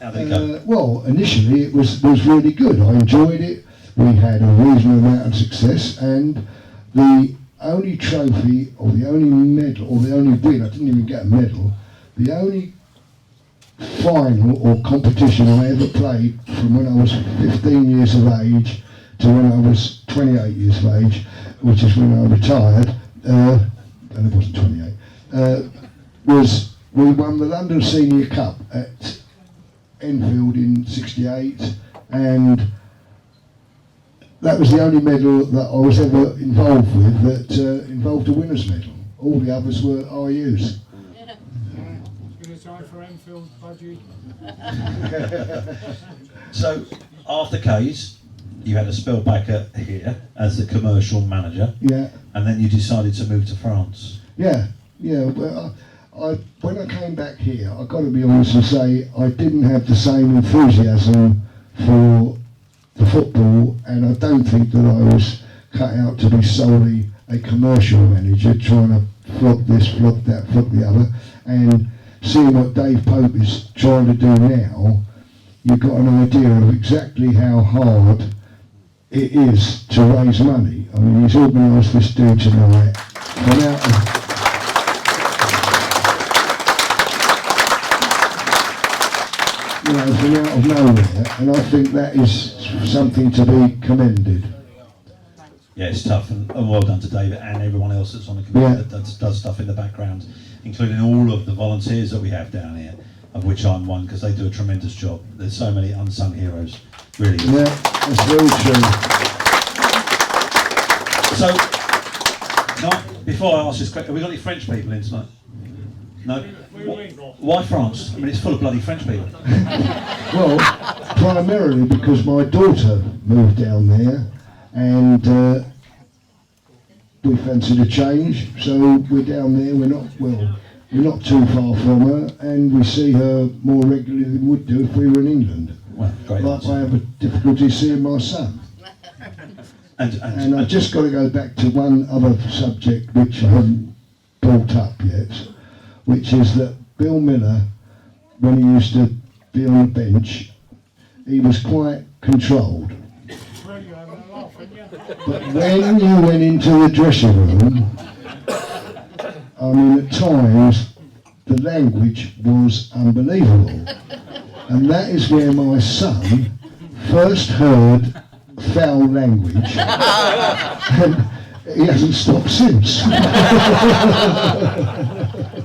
How did it go? Well, initially it was really good. I enjoyed it. We had a reasonable amount of success, and the only trophy, or the only medal, or the only win, I didn't even get a medal, the only final or competition I ever played from when I was 15 years of age to when I was 28 years of age, which is when I retired, and it wasn't 28, was we won the London Senior Cup at Enfield in '68, and that was the only medal that I was ever involved with that involved a winner's medal. All the others were RUs. Good time for Enfield budgie. So after Case, you had a spell back here as the commercial manager, Yeah, and then you decided to move to France. yeah. Well, when I came back here, I've got to be honest and say I didn't have the same enthusiasm for the football, and I don't think that I was cut out to be solely a commercial manager trying to flog this, flog that, flog the other. And seeing what Dave Pope is trying to do now, you've got an idea of exactly how hard it is to raise money. I mean, he's organised this do tonight from out of nowhere, and I think that is something to be commended. Yeah, it's tough, and well done to David and everyone else that's on the committee that does stuff in the background, including all of the volunteers that we have down here, of which I'm one, because they do a tremendous job. There's so many unsung heroes, really. Yeah, that's very true. So, before I ask this question, have we got any French people in tonight? No? Why France? I mean, it's full of bloody French people. Well, primarily because my daughter moved down there, and we fancied a change, so we're down there. We're not too far from her, and we see her more regularly than we would do if we were in England. Well, great But answer. I have a difficulty seeing my son. And I've just got to go back to one other subject which I haven't brought up yet, which is that Bill Miller, when he used to be on the bench, he was quite controlled. Well, you're having a laugh, aren't you? But when you went into the dressing room, I mean, at times, the language was unbelievable. And that is where my son first heard foul language, and he hasn't stopped since.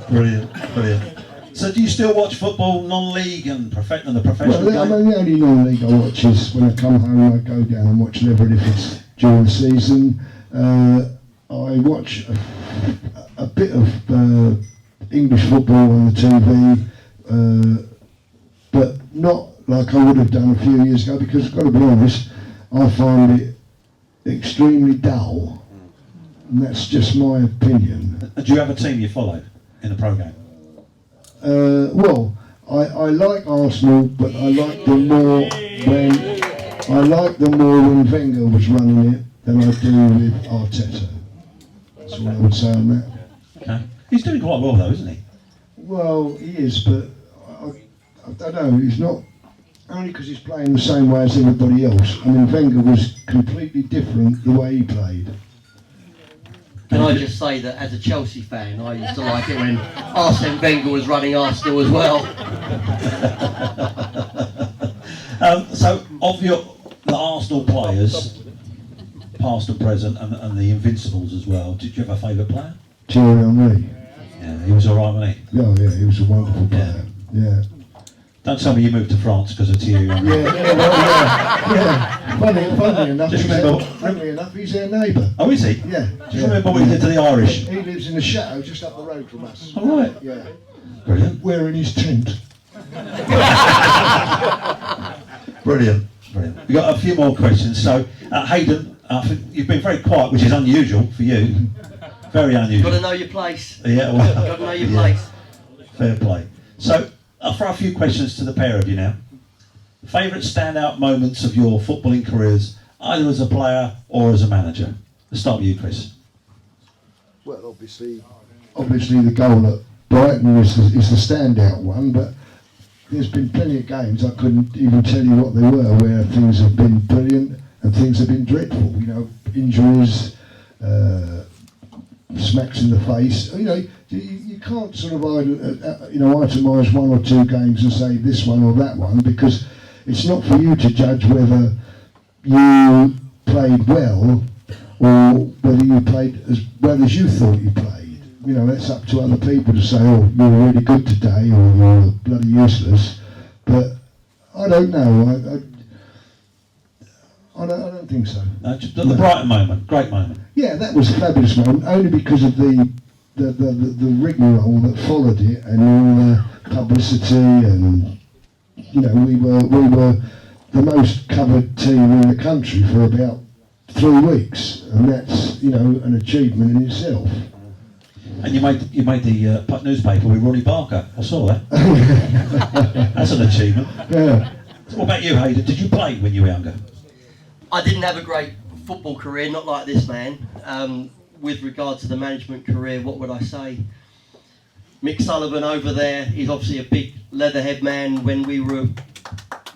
Brilliant, brilliant. So do you still watch football, non-league and the professional Well, I game? mean, the only non-league I watch is when I come home. I go down and watch Leatherhead if it's during the season. I watch a bit of English football on the TV, but not like I would have done a few years ago, because I've got to be honest, I find it extremely dull, and that's just my opinion. Do you have a team you followed in the programme? Well, I like Arsenal, but I like them more when Wenger was running it than I do with Arteta. That's what I would say on that. Okay. He's doing quite well though, isn't he? Well, he is, but I don't know. He's not, only because he's playing the same way as everybody else. I mean, Wenger was completely different the way he played. Can I just say that as a Chelsea fan, I used to like it when Arsene Wenger was running Arsenal as well. So, of the Arsenal players, past and present, and the Invincibles as well, did you have a favourite player? Thierry Henry. Yeah, he was alright, wasn't he? Yeah, he was a wonderful player. Yeah. Don't tell me you moved to France because of Thierry Henry. Yeah. Funny enough, Just he's our neighbour. Oh, is he? Yeah. Just remember what he did to the Irish. He lives in a chateau just up the road from us. All right. Yeah. Brilliant. We're in his tent. Brilliant. Brilliant. We've got a few more questions. So, Hayden, I think you've been very quiet, which is unusual for you. Very unusual. Got to know your place. Yeah, well, Got to know your place. Fair play. So, I'll throw a few questions to the pair of you now. Favourite standout moments of your footballing careers, either as a player or as a manager? Let's start with you, Chris. Well, obviously the goal at Brighton is the standout one, but there's been plenty of games I couldn't even tell you what they were, where things have been brilliant and things have been dreadful. You know, injuries, smacks in the face. You know, you can't sort of itemise one or two games and say this one or that one, because it's not for you to judge whether you played well or whether you played as well as you thought you played. You know, that's up to other people to say, oh, you're really good today, or you're bloody useless. But I don't know. I don't think so. The Brighton moment, great moment. Yeah, that was a fabulous moment, only because of the rigmarole that followed it and all the publicity, and you know, we were the most covered team in the country for about 3 weeks, and that's, you know, an achievement in itself. And you made the newspaper with Ronnie Barker. I saw that. That's an achievement. Yeah. So what about you, Hayden? Did you play when you were younger? I didn't have a great football career, not like this man. With regard to the management career, what would I say? Mick Sullivan over there is obviously a big Leatherhead man. When we were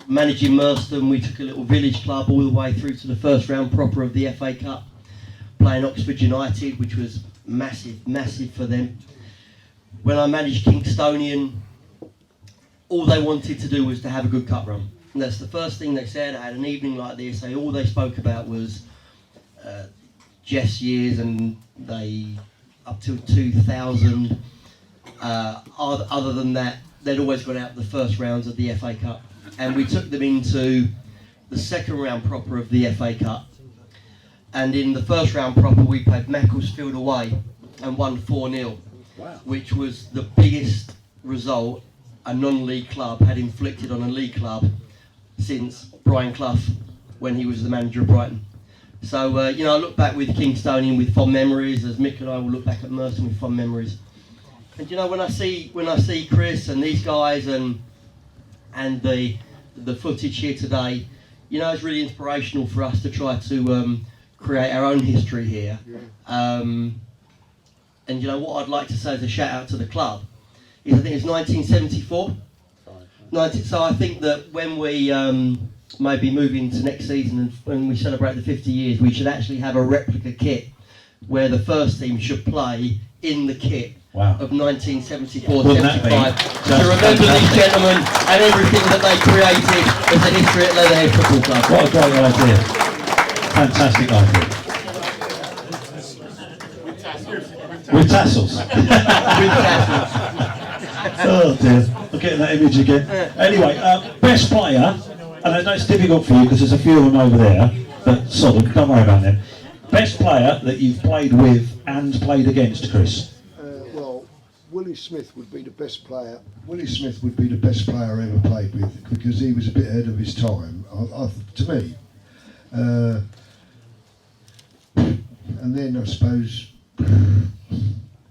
managing Merstham, we took a little village club all the way through to the first round proper of the FA Cup, playing Oxford United, which was massive for them. When I managed Kingstonian, all they wanted to do was to have a good cup run. And that's the first thing they said. I had an evening like this, all they spoke about was Jeff's years, and they, up till 2000, other than that, they'd always got out the first rounds of the FA Cup. And we took them into the second round proper of the FA Cup. And in the first round proper, we played Macclesfield away and won 4-0, which was the biggest result a non-league club had inflicted on a league club since Brian Clough, when he was the manager of Brighton. So, you know, I look back with Kingstonian with fond memories, as Mick and I will look back at Merstham with fond memories. And, you know, when I see Chris and these guys and the footage here today, you know, it's really inspirational for us to try to create our own history here. And, you know, what I'd like to say as a shout out to the club is, I think it's 1974. So I think that when we maybe move into next season and when we celebrate the 50 years, we should actually have a replica kit where the first team should play in the kit of 1974-75 to remember these gentlemen and everything that they created as a history at Leatherhead Football Club. What a great idea. Fantastic idea. With tassels. With tassels. Oh dear, I'm getting that image again. Anyway, best player, and I know it's difficult for you because there's a few of them over there, but sod them, don't worry about them. Best player that you've played with and played against, Chris? Well, Willie Smith would be the best player. Willie Smith would be the best player I ever played with, because he was a bit ahead of his time, to me. And then I suppose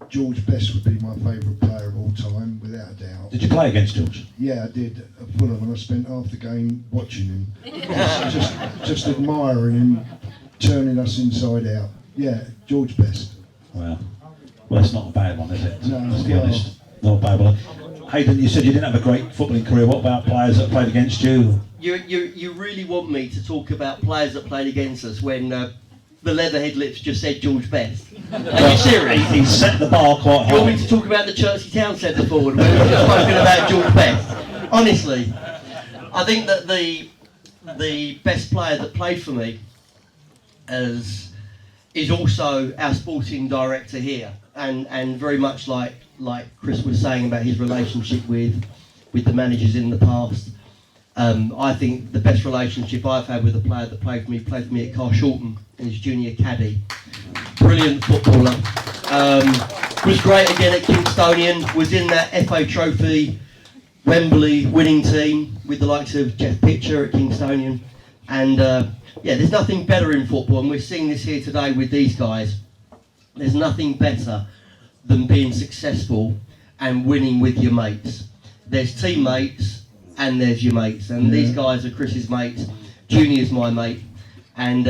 George Best would be my favourite player of all time, without a doubt. Did you play against George? Yeah, I did at Fulham, and I spent half the game watching him, just admiring him, turning us inside out. Yeah, George Best. Wow. Well, that's not a bad one, is it? No, let's be honest. Not a bad one. Hayden, you said you didn't have a great footballing career. What about players that played against you? You really want me to talk about players that played against us when the Leatherhead lips just said George Best? Are you serious? He set the bar quite high. You want me to talk about the Chertsey Town centre forward when we've just spoken about George Best? Honestly, I think that the best player that played for me is also our sporting director here, and very much like Chris was saying about his relationship with with the managers in the past. I think the best relationship I've had with a player that played for me at Carshalton in his junior caddy. Brilliant footballer. Was great again at Kingstonian, was in that FA Trophy Wembley winning team with the likes of Jeff Pitcher at Kingstonian. And yeah, there's nothing better in football, and we're seeing this here today with these guys. There's nothing better than being successful and winning with your mates. There's teammates and there's your mates, and these guys are Chris's mates. Junior's my mate, and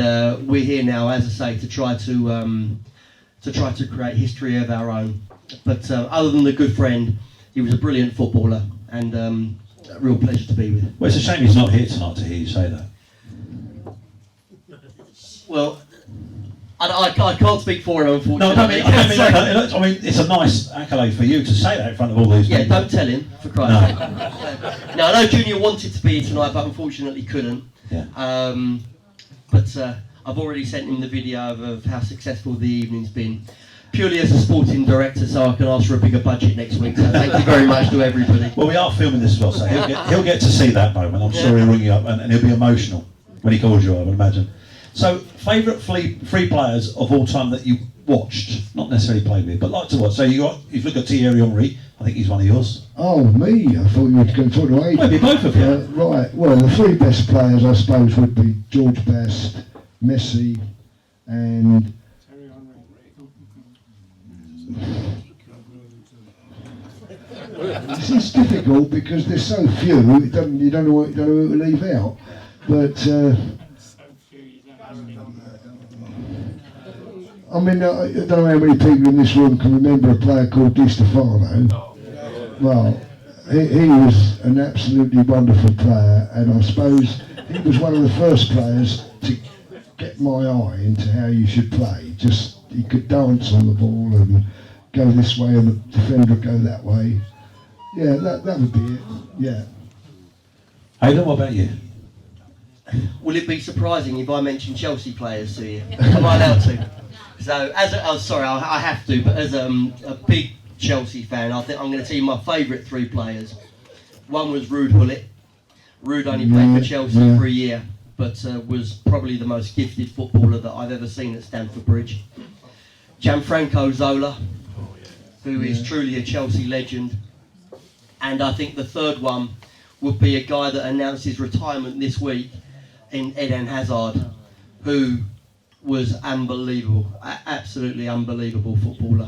we're here now, as I say, to try to create history of our own. But other than the good friend, he was a brilliant footballer, and a real pleasure to be with him. Well, it's a shame he's not here tonight to hear you say that. Well, I can't speak for him, unfortunately. No, I mean, it's a nice accolade for you to say that in front of all these yeah, people. don't tell him, for Christ's sake. No, I know Junior wanted to be here tonight, but unfortunately couldn't. Yeah. But I've already sent him the video of how successful the evening's been, purely as a sporting director, so I can ask for a bigger budget next week. So thank you very much to everybody. Well, we are filming this as well, so he'll get to see that moment. I'm sure he'll ring you up, and he'll be emotional when he calls you, I would imagine. So, favourite free players of all time that you watched, not necessarily played with, but like to watch. So you've looked at Thierry Henry. I think he's one of yours. Oh, me? I thought you were going to talk to Aidan. Maybe both of you. Right. Well, the three best players, I suppose, would be George Best, Messi, and this is difficult because there's so few. You don't know who to leave out. But I mean, I don't know how many people in this room can remember a player called Di Stefano. Well, he was an absolutely wonderful player, and I suppose he was one of the first players to get my eye into how you should play. Just, he could dance on the ball and go this way and the defender would go that way. Yeah, that would be it, yeah. Aidan, what about you? Will it be surprising if I mention Chelsea players to you? Am I allowed to? So, I have to, but as a big Chelsea fan, I think I'm going to tell you my favourite three players. One was Ruud Gullit. Ruud only played for Chelsea for a year, but was probably the most gifted footballer that I've ever seen at Stamford Bridge. Gianfranco Zola, who is truly a Chelsea legend. And I think the third one would be a guy that announced his retirement this week in Eden Hazard, who was unbelievable, absolutely unbelievable footballer.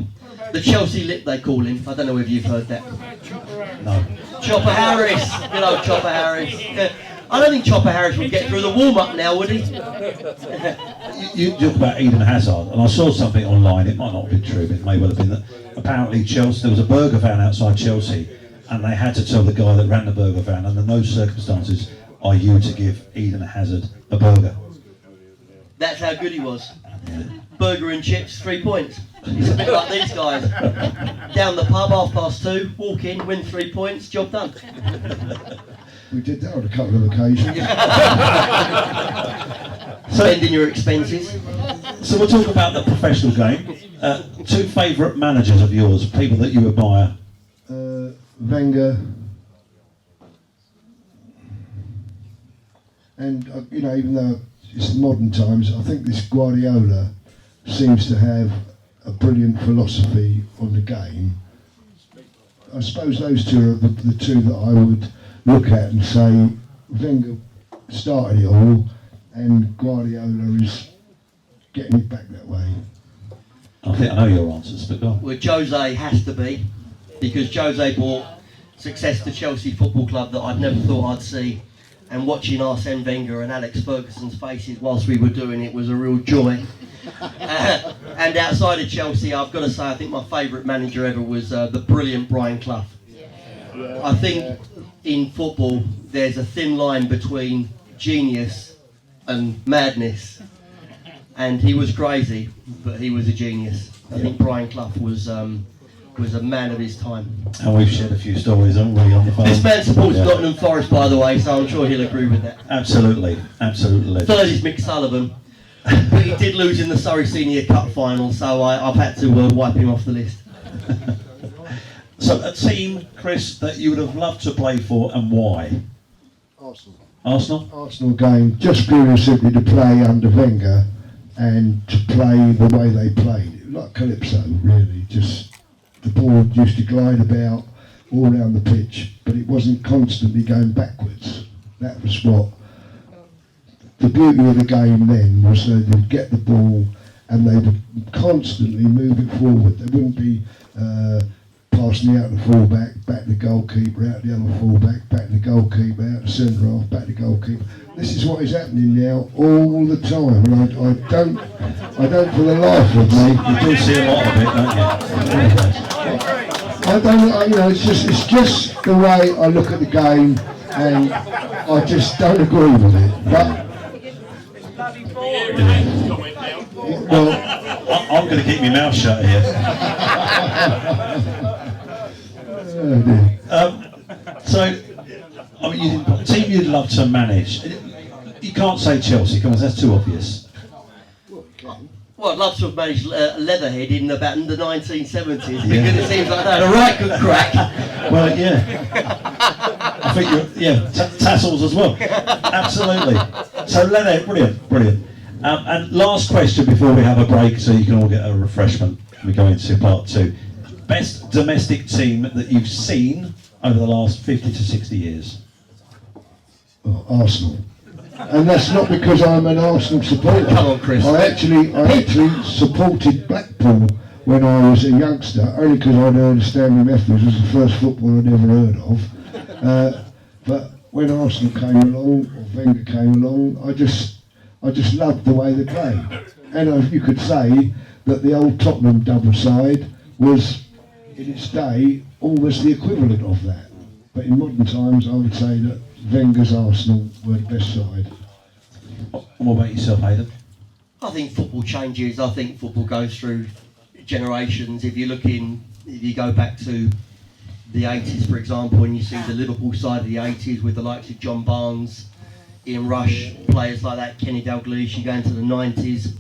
The Chelsea Lip, they call him. I don't know if you've heard that. No. Chopper Harris, good old Chopper Harris. I don't think Chopper Harris would get through the warm-up now, would he? You talk about Eden Hazard, and I saw something online, it might not have been true, but it may well have been, that apparently Chelsea, there was a burger van outside Chelsea, and they had to tell the guy that ran the burger van, under no circumstances are you to give Eden Hazard a burger. That's how good he was. Burger and chips, 3 points. He's a bit like these guys. Down the pub, 2:30, walk in, win 3 points, job done. We did that on a couple of occasions. Spending your expenses. So we'll talk about the professional game. Two favourite managers of yours, people that you admire. Wenger, and even though it's modern times, I think this Guardiola seems to have a brilliant philosophy on the game. I suppose those two are the two that I would look at and say Wenger started it all, and Guardiola is getting it back that way. I think I know your answers, but go on. Well, Jose has to be, because Jose brought success to Chelsea Football Club that I'd never thought I'd see. And watching Arsene Wenger and Alex Ferguson's faces whilst we were doing it was a real joy. And outside of Chelsea, I've got to say, I think my favourite manager ever was the brilliant Brian Clough. I think in football, there's a thin line between genius and madness. And he was crazy, but he was a genius. I think Brian Clough was a man of his time. And we've shared a few stories, haven't we, on the phone? This man supports Nottingham Forest, by the way, so I'm sure he'll agree with that. Absolutely, absolutely. Third is Mick Sullivan, but he did lose in the Surrey Senior Cup final, so I've had to wipe him off the list. So a team, Chris, that you would have loved to play for and why? Arsenal. Arsenal? Arsenal game, just purely and simply to play under Wenger and to play the way they played. Like Calypso, really. Just the ball used to glide about all around the pitch, but it wasn't constantly going backwards. That was what the beauty of the game then was. They would get the ball and they would constantly move it forward. They wouldn't be passing out the fullback, back the goalkeeper, out the other fullback, back the goalkeeper, out the centre half, back the goalkeeper. This is what is happening now all the time, and I don't for the life of me. You do see a lot of it, don't you? I don't, you know, it's just the way I look at the game, and I just don't agree with it. But well, I'm going to keep my mouth shut here. So, I mean, team you'd love to manage. You can't say Chelsea, come on, that's too obvious. Well, I'd love to have managed Leatherhead in about the 1970s because it seems like they had a right good crack. Well, yeah. I think tassels as well. Absolutely. So Leatherhead, brilliant. And last question before we have a break, so you can all get a refreshment. We go into part 2. Best domestic team that you've seen over the last 50 to 60 years? Oh, Arsenal. And that's not because I'm an Arsenal supporter. Come on, Chris. I actually supported Blackpool when I was a youngster, only because I'd heard of Stanley Matthews was the first footballer I'd ever heard of. But when Arsenal came along, or Wenger came along, I just loved the way they played. And you could say that the old Tottenham double side was, in its day, almost the equivalent of that. But in modern times, I would say that Wenger's Arsenal were the best side. What about yourself, Hayden? I think football changes. I think football goes through generations. If you go back to the 80s, for example, and you see the Liverpool side of the 80s with the likes of John Barnes, Ian Rush, players like that, Kenny Dalglish. You go into the 90s,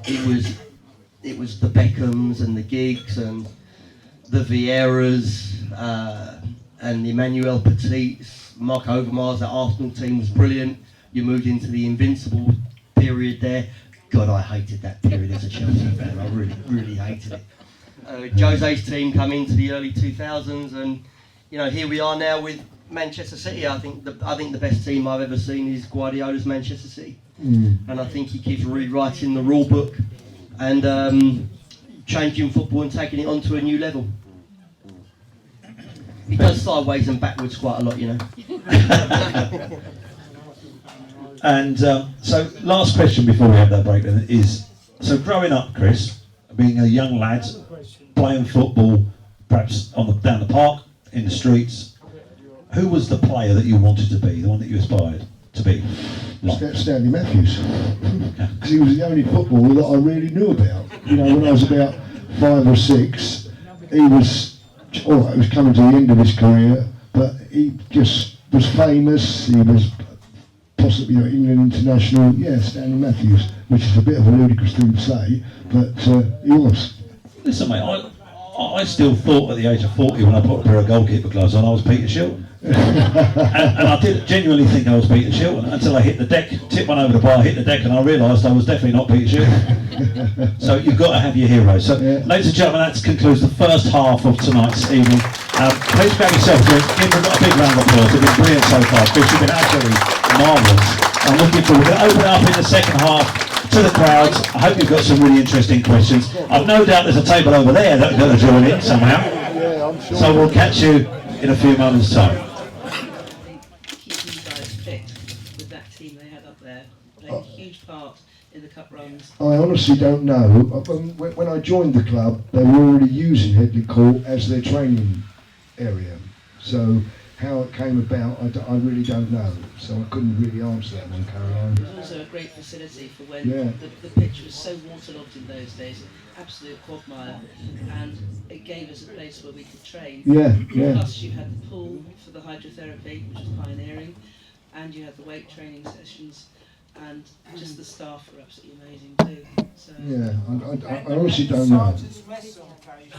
it was the Beckhams and the Giggs and the Vieiras and the Emmanuel Petits. Mark Overmars, that Arsenal team was brilliant. You moved into the Invincible period there. God, I hated that period as a Chelsea fan. I really, really hated it. Jose's team come into the early 2000s, and here we are now with Manchester City. I think the best team I've ever seen is Guardiola's Manchester City, and I think he keeps rewriting the rule book and changing football and taking it onto a new level. He does sideways and backwards quite a lot, And so last question before we have that break then is, so growing up, Chris, being a young lad, playing football, perhaps down the park, in the streets, who was the player that you wanted to be, the one that you aspired to be? Stanley Matthews, because he was the only footballer that I really knew about. When I was about 5 or 6, he was coming to the end of his career, but he just was famous. He was possibly England international. Stanley Matthews, which is a bit of a ludicrous thing to say, but he was. Listen, mate, I still thought at the age of 40 when I put a pair of goalkeeper gloves on, I was Peter Shilton. and I did genuinely think I was Peter Shilton until I hit the deck, tipped one over the bar, hit the deck, and I realised I was definitely not Peter Shilton. So you've got to have your heroes. So, ladies and gentlemen, that concludes the first half of tonight's evening. Please grab yourself, give them a big round of applause. They've been brilliant so far. Chris, you've been absolutely marvellous. I'm looking forward to open it up in the second half to the crowds. I hope you've got some really interesting questions. I've no doubt there's a table over there that's going to join in somehow. Yeah, I'm sure. So we'll catch you in a few moments' time. Keeping you guys fit with that team they had up there, played a huge part in the cup runs. I honestly don't know. When I joined the club, they were already using Headley Court as their training area. So how it came about, I really don't know. So I couldn't really answer that one, Caroline. It was also a great facility for when the pitch was so waterlogged in those days, absolute quagmire, and it gave us a place where we could train. Plus you had the pool for the hydrotherapy, which was pioneering, and you had the weight training sessions. and just the staff are absolutely amazing too. So Yeah, I honestly don't know.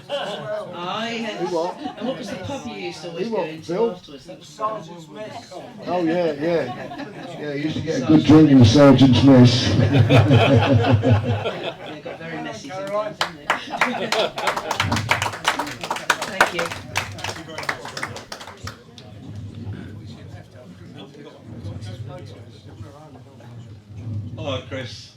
and what was the pub you used to always go into Phil? afterwards? That was Oh yeah, yeah. Yeah, you used to get a good drink in the Sergeant's Mess. yeah, it got very messy sometimes, didn't it? Thank you. Hello, Chris.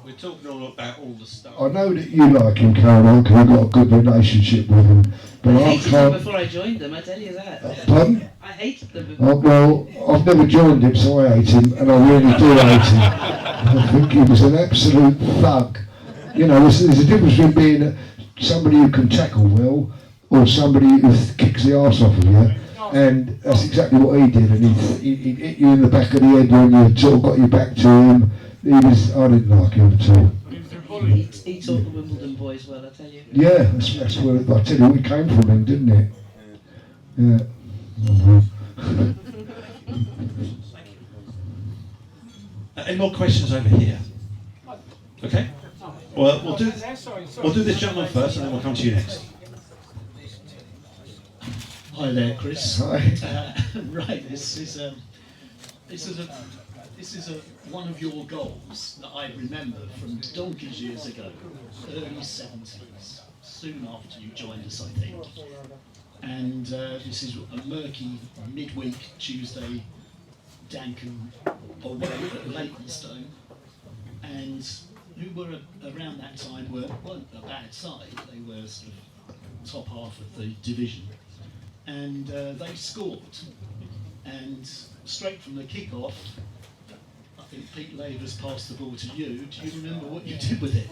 We're talking all about all the stuff. I know that you like him, Caroline, because we've got a good relationship with him. But I I hated them can't. before I joined them, I tell you that. Pardon? I hated them before. Well, I've never joined him, so I hate him, and I really do hate him. I think he was an absolute thug. You know, there's a difference between being somebody who can tackle well, or somebody who kicks the arse off of you. And that's exactly what he did, and he hit you in the back of the head when you sort of got your back to him. I didn't like him at all. He taught the Wimbledon boys well, I tell you. Yeah, that's where, I tell you, we came from him, didn't it? Yeah. Any more questions over here? Okay. Well, we'll do this gentleman first, and then we'll come to you next. Hi there, Chris. Hi. Right, this is one of your goals that I remember from donkey's years ago, early 70s, soon after you joined us, I think. And this is a murky midweek Tuesday, Dankin away at Leytonstone, and who were around that time weren't a bad side. They were sort of top half of the division. And they scored, and straight from the kick-off, I think Pete Lavers passed the ball to you. Do you remember what you did with it?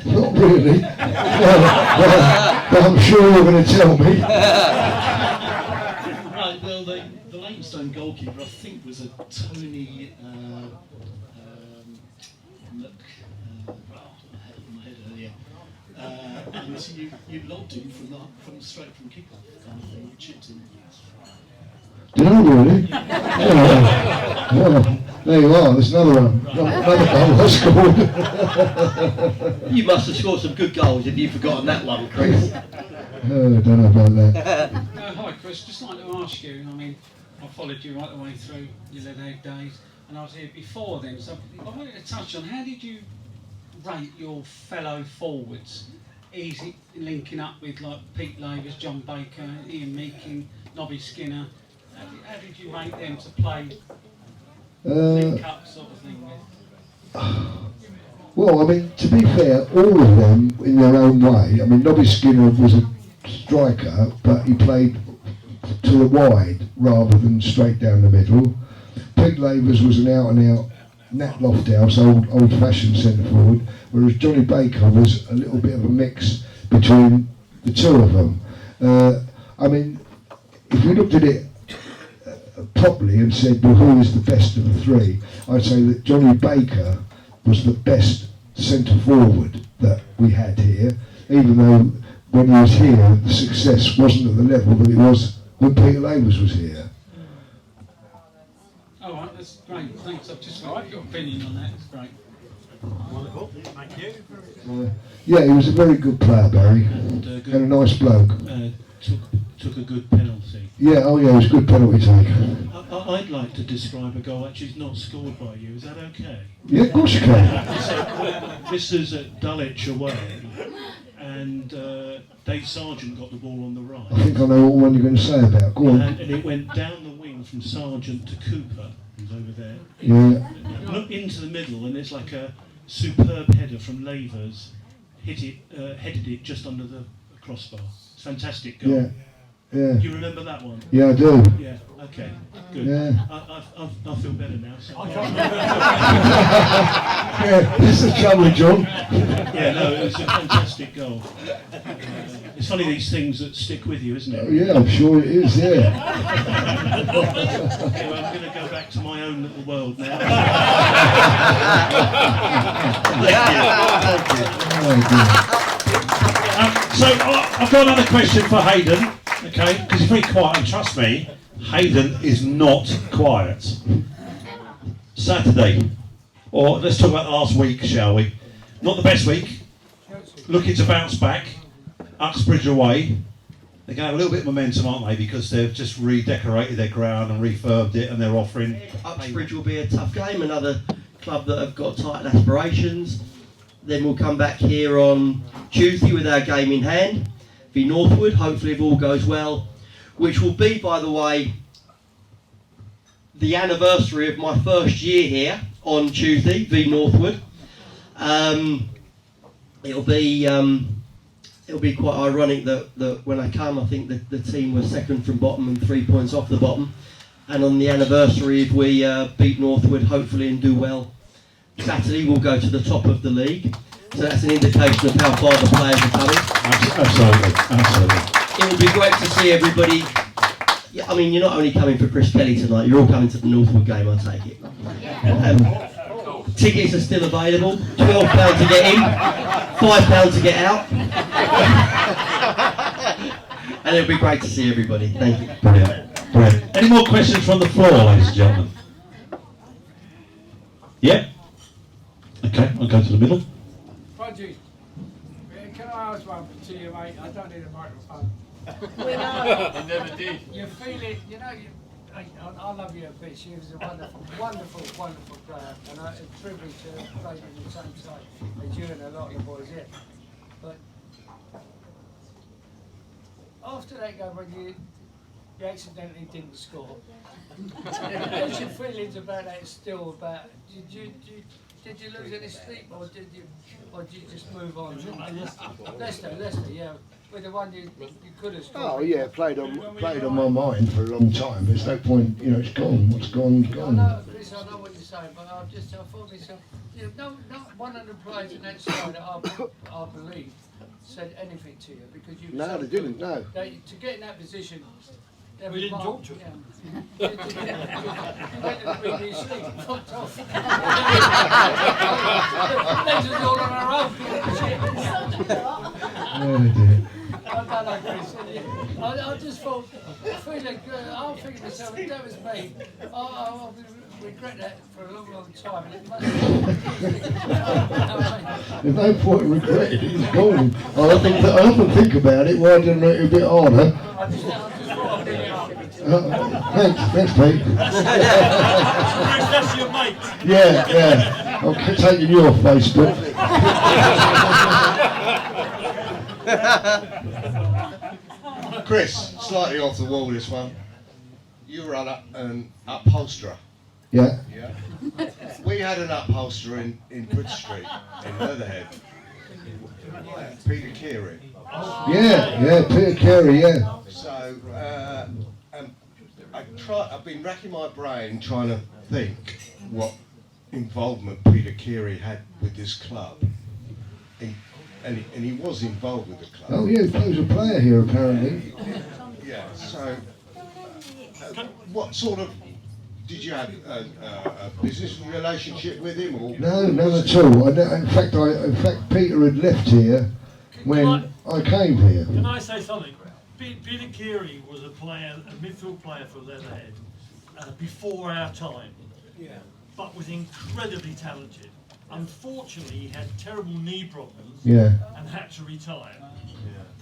Not really. But I'm sure you're going to tell me. Right, well, the Leytonstone goalkeeper, I think, was a Tony I had it in my head earlier. And you lobbed him from straight from kick-off kind of thing, you chipped him. Did I really? Well, there you are, there's another one. Another goal I scored. You must have scored some good goals if you've forgotten that one, Chris. I don't know about that. Hi Chris, just like to ask you, I mean, I followed you right the way through your Leatherhead days, and I was here before then, so I wanted to touch on, how did you rate your fellow forwards? Easy linking up with like Pete Lavers, John Baker, Ian Meakin, Nobby Skinner. How did you rate them to play link up sort of thing with? Well, I mean, to be fair, all of them in their own way. I mean, Nobby Skinner was a striker, but he played to the wide rather than straight down the middle. Pete Lavers was an out-and-out Nat Lofthouse, old-fashioned centre forward, whereas Johnny Baker was a little bit of a mix between the two of them. I mean, if we looked at it properly and said, well, who is the best of the three, I'd say that Johnny Baker was the best centre forward that we had here, even though when he was here, the success wasn't at the level that it was when Peter Lavers was here. All right, that's great. Thanks. I've just got your opinion on that. It's great. Wonderful, thank you. Yeah, he was a very good player, Barry, and a nice bloke. Took a good penalty. Yeah, oh yeah, he was a good penalty taker. I'd like to describe a goal which is not scored by you. Is that okay? Yeah, of course you can. This is at Dulwich away, and Dave Sargent got the ball on the right. I think I know what one you're going to say about. Go on. And it went down the wing from Sargent to Cooper, who's over there. Yeah. Look into the middle, and it's like a superb header from Lavers. Headed it just under the crossbar. It's a fantastic goal. Yeah. Yeah. Do you remember that one? Yeah, I do. Yeah, okay, good. Yeah. I feel better now. So. Yeah, this is the trouble, John. Yeah, no, it was a fantastic goal. It's funny these things that stick with you, isn't it? Yeah, I'm sure it is, yeah. Anyway, I'm going to go back to my own little world now. So I've got another question for Hayden, okay? Because he's very quiet, and trust me, Hayden is not quiet. Saturday, or let's talk about the last week, shall we? Not the best week. Looking to bounce back. Uxbridge away. They're going to have a little bit of momentum, aren't they? Because they've just redecorated their ground and refurbed it, and they're offering. Uxbridge will be a tough game. Another club that have got tight aspirations. Then we'll come back here on Tuesday with our game in hand. Be Northwood, hopefully if all goes well, which will be, by the way, the anniversary of my first year here on Tuesday, v Northwood. It'll be quite ironic that when I come, I think that the team were second from bottom and 3 points off the bottom. And on the anniversary, if we beat Northwood, hopefully, and do well, Saturday we'll go to the top of the league. So that's an indication of how far the players are coming. Absolutely. It will be great to see everybody. Yeah, I mean, you're not only coming for Chris Kelly tonight, you're all coming to the Northwood game, I take it. Tickets are still available. £12 to get in, £5 to get out. And it'll be great to see everybody. Thank you. Brilliant. Brilliant. Any more questions from the floor, ladies and gentlemen? Yeah? Okay, I'll go to the middle. Roger, can I ask one to you, mate? I don't need a microphone. We know. You never did. You feel it, you know, I love you a bit. She was a wonderful player, and a tribute to playing on the same side as you and a lot of you boys here. But after that game, when you accidentally didn't score, what's your feelings about that still? About did you lose any sleep, or did you just move on? Leicester, yeah. With the one you could have scored. Oh yeah, played on my mind for a long time. There's no point, it's gone. What's gone, gone. I know, Chris, I know what you're saying, but I thought myself, not one of the players in that side that I believe said anything to you because you. No, they didn't. No. To get in that position. We didn't talk to him. You went to the big sleep, fucked off. Legs was all on our own. Oh dear. I don't know, Chris. I just thought, I'm thinking to myself, if that was me, I'll regret that for a long time. And it must There's no point in regretting it, it's gone. I often think about it, why didn't I make it a bit harder? I just thought I'd bring it up. Thanks Pete. That's your mate. Yeah. I'm taking you off Facebook. Chris, slightly off the wall this one. You run up an upholsterer. Yeah. We had an upholsterer in Bridge Street in Leatherhead. Peter Keary. Yeah, Peter Carey, yeah. So I've been racking my brain trying to think what involvement Peter Keary had with this club. And he was involved with the club. Oh yeah, he was a player here apparently. Yeah, so what sort of, did you have a business relationship with him? Or? No, none at all. In fact, Peter had left here when I came here. Can I say something? Peter Keary was a midfield player for Leatherhead before our time, but was incredibly talented. Unfortunately, he had terrible knee problems and had to retire.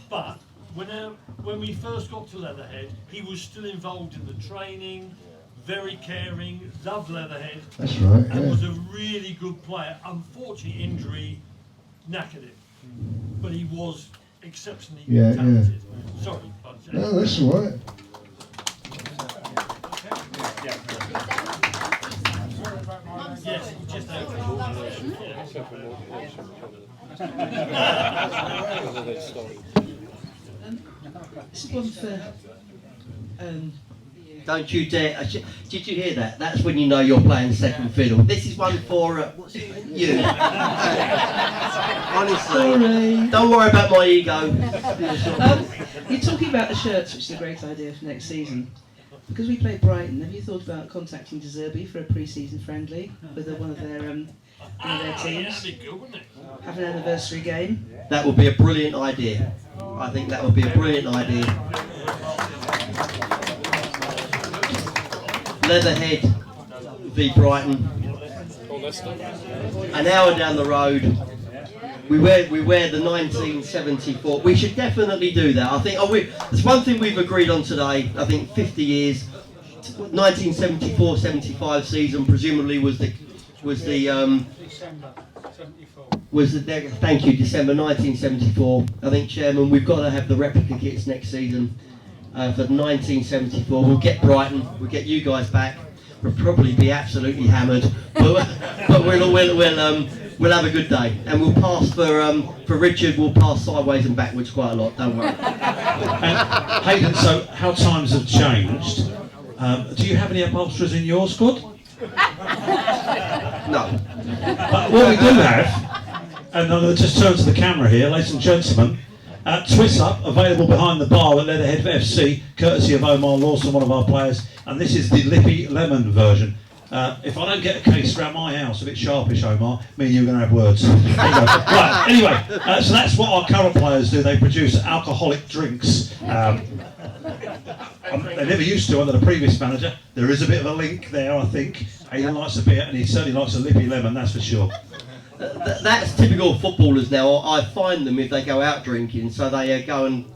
But when we first got to Leatherhead, he was still involved in the training, very caring, loved Leatherhead. That's right, and was a really good player. Unfortunately, injury knackered him, but he was exceptionally talented. Sorry, no, that's all right. Yes, just This is one for. Don't you dare. Did you hear that? That's when you know you're playing second fiddle. This is one for what's his name? You. Honestly, don't worry about my ego. You're talking about the shirts, which is a great idea for next season. Because we play Brighton, have you thought about contacting De Zerbi for a pre-season friendly with one of their teams? Have an anniversary game? That would be a brilliant idea. I think that would be a brilliant idea. Leatherhead v Brighton. an hour down the road. We wear the 1974. We should definitely do that. I think there's one thing we've agreed on today. I think 50 years, 1974-75 season presumably was the December 74. Thank you, December 1974. I think, Chairman, we've got to have the replica kits next season for 1974. We'll get Brighton, we'll get you guys back. We'll probably be absolutely hammered, but we'll have a good day, and we'll pass for Richard. We'll pass sideways and backwards quite a lot. Don't worry. And Hayden, so how times have changed. Do you have any upholsterers in your squad? No. But what we do have, and I'm going to just turn to the camera here, ladies and gentlemen, Twist Up, available behind the bar at Leatherhead FC, courtesy of Omar Lawson, one of our players, and this is the Lippy Lemon version. If I don't get a case around my house a bit sharpish, Omar, me and you are going to have words. Right, anyway, so that's what our current players do. They produce alcoholic drinks. They never used to under the previous manager. There is a bit of a link there, I think. Hayden likes a beer, and he certainly likes a Lippy Lemon, that's for sure. That's typical of footballers now. I find them if they go out drinking, so they go and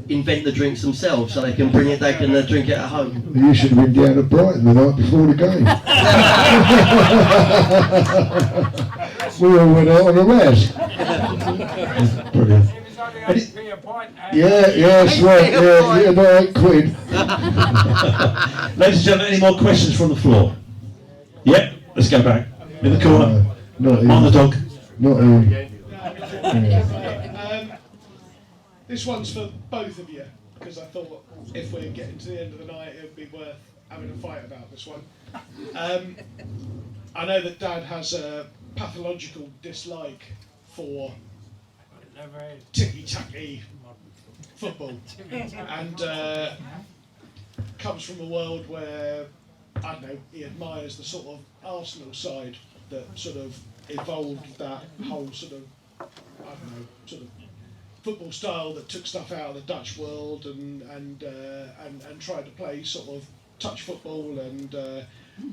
invent the drinks themselves, so they can bring it. They can drink it at home. You should have been down at Brighton the night before the game. We all went out on a rash. Brilliant. Yeah, that's right. Yeah, no, 8 quid. Ladies and gentlemen, any more questions from the floor? Yep, let's go back. In the corner. On the dog. Not even. This one's for both of you, because I thought if we're getting to the end of the night, it would be worth having a fight about this one. I know that Dad has a pathological dislike for ticky-tacky football, and comes from a world where, I don't know, he admires the sort of Arsenal side that sort of evolved that whole sort of, I don't know, sort of football style that took stuff out of the Dutch world and tried to play sort of touch football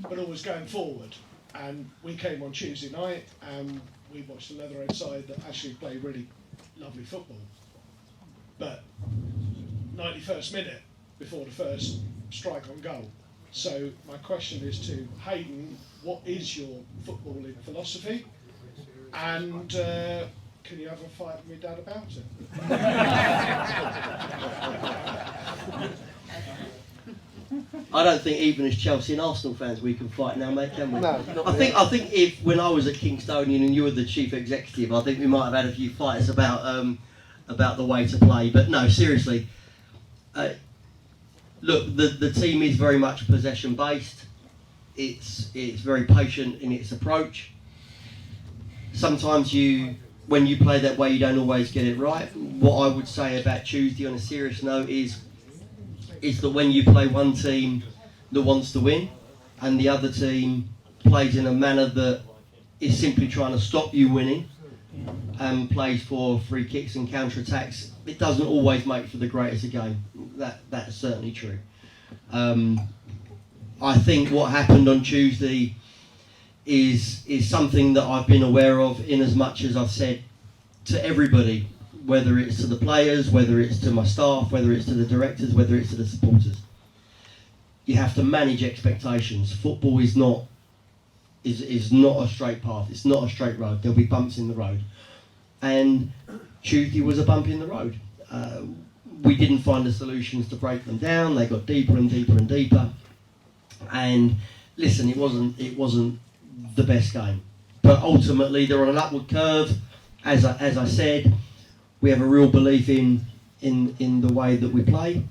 but always going forward. And we came on Tuesday night and we watched the Leatherhead side that actually play really lovely football. But 91st minute before the first strike on goal. So my question is to Hayden, what is your footballing philosophy? And can you have a fight with my dad about it? I don't think even as Chelsea and Arsenal fans we can fight now, mate, can we? No, I think if when I was at Kingstonian and you were the chief executive, I think we might have had a few fights about the way to play. But no, seriously, look, the team is very much possession based. It's very patient in its approach. Sometimes when you play that way, you don't always get it right. What I would say about Tuesday on a serious note is that when you play one team that wants to win and the other team plays in a manner that is simply trying to stop you winning and plays for free kicks and counter-attacks, it doesn't always make for the greatest of game. That's certainly true. I think what happened on Tuesday is something that I've been aware of, in as much as I've said to everybody, whether it's to the players, whether it's to my staff, whether it's to the directors, whether it's to the supporters. You have to manage expectations. Football is not a straight path. It's not a straight road. There'll be bumps in the road. And Tuesday was a bump in the road. We didn't find the solutions to break them down. They got deeper and deeper and deeper. And listen, it wasn't the best game. But ultimately, they're on an upward curve. As I said, we have a real belief in the way that we play,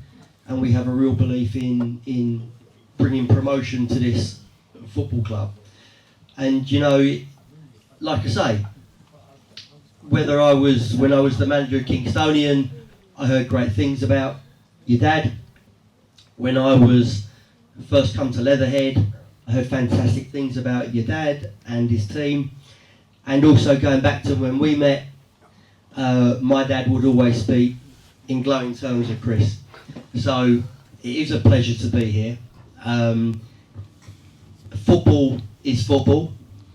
and we have a real belief in bringing promotion to this football club. And you know, like I say, when I was the manager of Kingstonian, I heard great things about your dad. When I was first come to Leatherhead, I heard fantastic things about your dad and his team. And also going back to when we met, my dad would always speak in glowing terms of Chris. So it is a pleasure to be here. Football is football,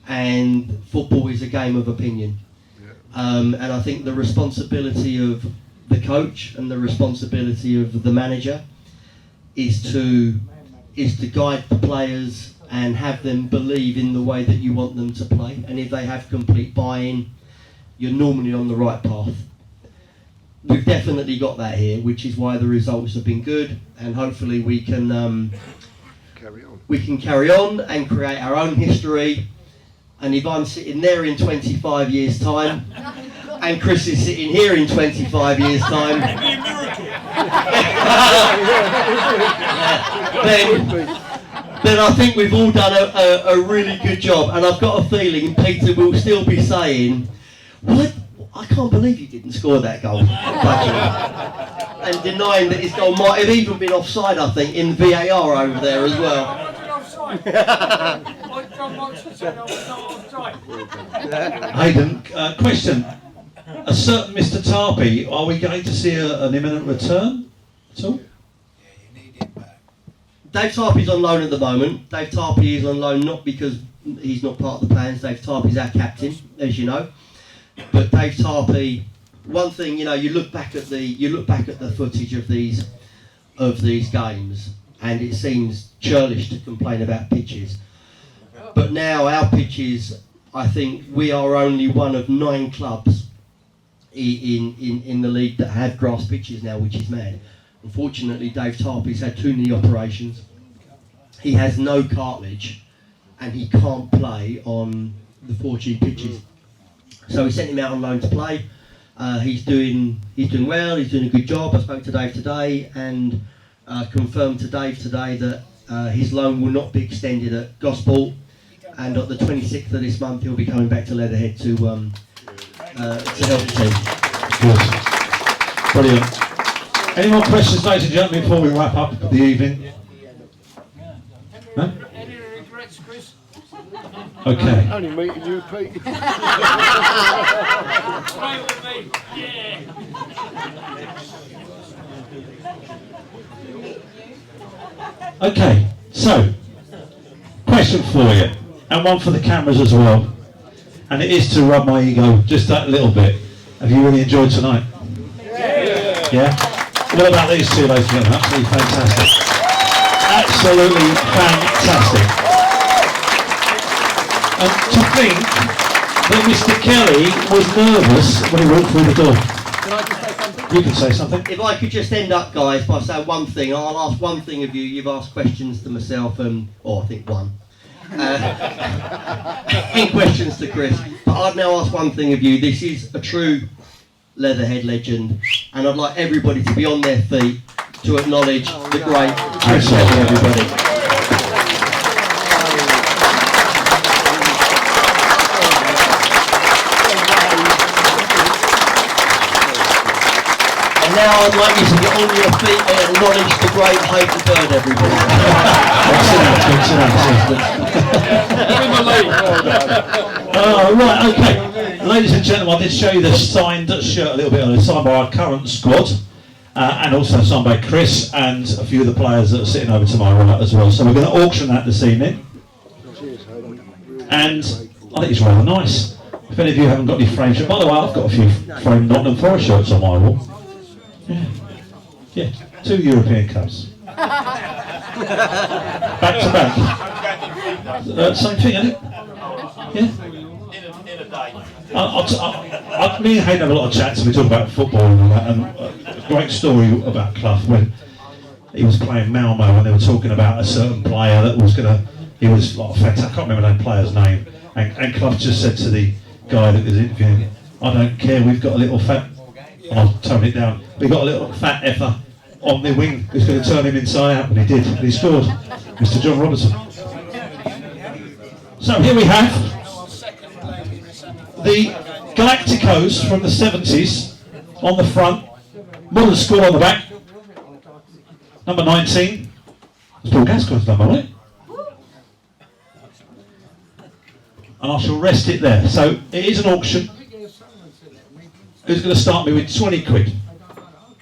and football is a game of opinion. And I think the responsibility of the coach and the responsibility of the manager is to guide the players and have them believe in the way that you want them to play. And if they have complete buy-in, you're normally on the right path. We've definitely got that here, which is why the results have been good, and hopefully we can carry on and create our own history. And if I'm sitting there in 25 years' time, and Chris is sitting here in 25 years' time, then I think we've all done a really good job. And I've got a feeling Peter will still be saying, "What? I can't believe you didn't score that goal." And denying that his goal might have even been offside, I think, in VAR over there as well. Hayden, question. A certain Mr. Tarpey, are we going to see an imminent return at all? Dave Tarpey's on loan at the moment. Dave Tarpey is on loan not because he's not part of the plans. Dave Tarpey's our captain, as you know. But Dave Tarpey, one thing, you look back at the footage of these games, and it seems churlish to complain about pitches. But now our pitches, I think we are only one of 9 clubs in the league that have grass pitches now, which is mad. Unfortunately, Dave Tarpey's had 2 knee operations. He has no cartilage, and he can't play on the 4G pitches. So we sent him out on loan to play. He's doing well. He's doing a good job. I spoke to Dave today and confirmed to Dave today that his loan will not be extended at Gosport, and on the 26th of this month he'll be coming back to Leatherhead to help the team. Good. Brilliant. Any more questions, ladies and gentlemen, before we wrap up the evening? No? Any regrets, Chris? Okay. Only meeting you, Pete. Play with me. Yeah. Okay, so, question for you, and one for the cameras as well, and it is to rub my ego just that little bit. Have you really enjoyed tonight? Yeah? What about these two, ladies and gentlemen? Absolutely fantastic. Absolutely fantastic. And to think that Mr. Kelly was nervous when he walked through the door. Can I just say something? You can say something. If I could just end up, guys, by saying one thing. I'll ask one thing of you. You've asked questions to myself and, I think one. And questions to Chris. But I'd now ask one thing of you. This is a true Leatherhead legend, and I'd like everybody to be on their feet to acknowledge the great Chris Kelly, everybody. And now I'd like you to get on your feet and acknowledge the great Hayden Bird, everybody. Oh, right, okay. Ladies and gentlemen, I did show you the signed shirt a little bit earlier, signed by our current squad, and also signed by Chris and a few of the players that are sitting over to my right as well. So we're going to auction that this evening. And I think it's rather nice. If any of you haven't got any framed shirts, by the way, I've got a few framed Nottingham Forest shirts on my wall. Yeah, 2 European Cups. Back to back. Same thing, isn't it? Yeah. Me and Hayden have a lot of chats and we talk about football and all that, and a great story about Clough when he was playing Malmo and they were talking about a certain player that was he was like fantastic, I can't remember the player's name, and Clough just said to the guy that was interviewing, "I don't care, we've got a little fat," I'll tone it down, "we've got a little fat effer on the wing who's going to turn him inside out," and he did, and he scored. Mr. John Robertson. So here we have the Galacticos from the 70s on the front, modern score on the back, number 19. It's Paul Gascoigne's number, wasn't it? And I shall rest it there. So it is an auction. Who's going to start me with 20 quid?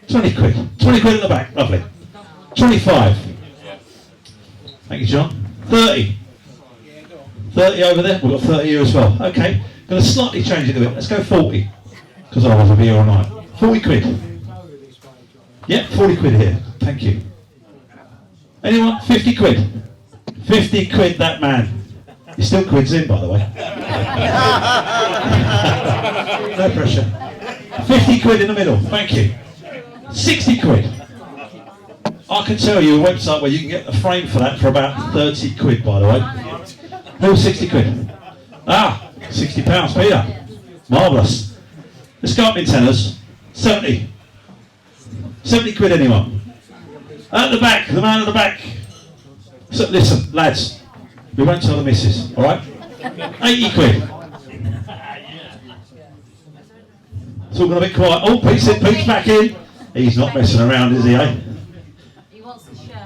20 quid. 20 quid at the back, lovely. 25. Thank you, John. 30. 30 over there. We've got 30 here as well. Okay, going to slightly change it a bit. Let's go 40, because otherwise I'll be here all night. 40 quid. Yeah, 40 quid here. Thank you. Anyone? 50 quid. 50 quid, that man. He's still quids in, by the way. No pressure. 50 quid in the middle. Thank you. 60 quid. I can tell you a website where you can get a frame for that for about 30 quid, by the way. Who's 60 quid? Ah, 60 pounds, Peter. Marvellous. Let's go up in tenors. 70. 70 quid, anyone? At the back, the man at the back. So, listen, lads, we won't tell the missus, alright? 80 quid. Talking a bit quiet. Oh, Pete's back in. He's not messing around, is he, eh?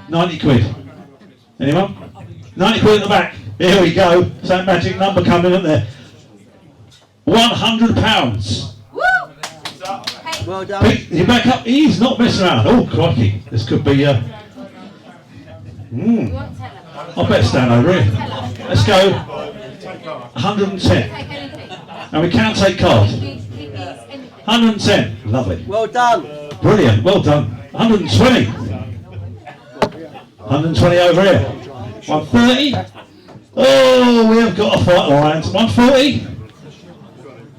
90 quid. Anyone? 90 quid at the back. Here we go. It's that magic number coming in there. £100. Well done. Pete, you back up. He's not messing around. Oh, crikey. This could be... I better stand over here. Let's go. 110. And we can take cards. 110. Lovely. Well done. Brilliant. Well done. 120. 120 over here. 130. Oh, we have got a fight on our hands. 140.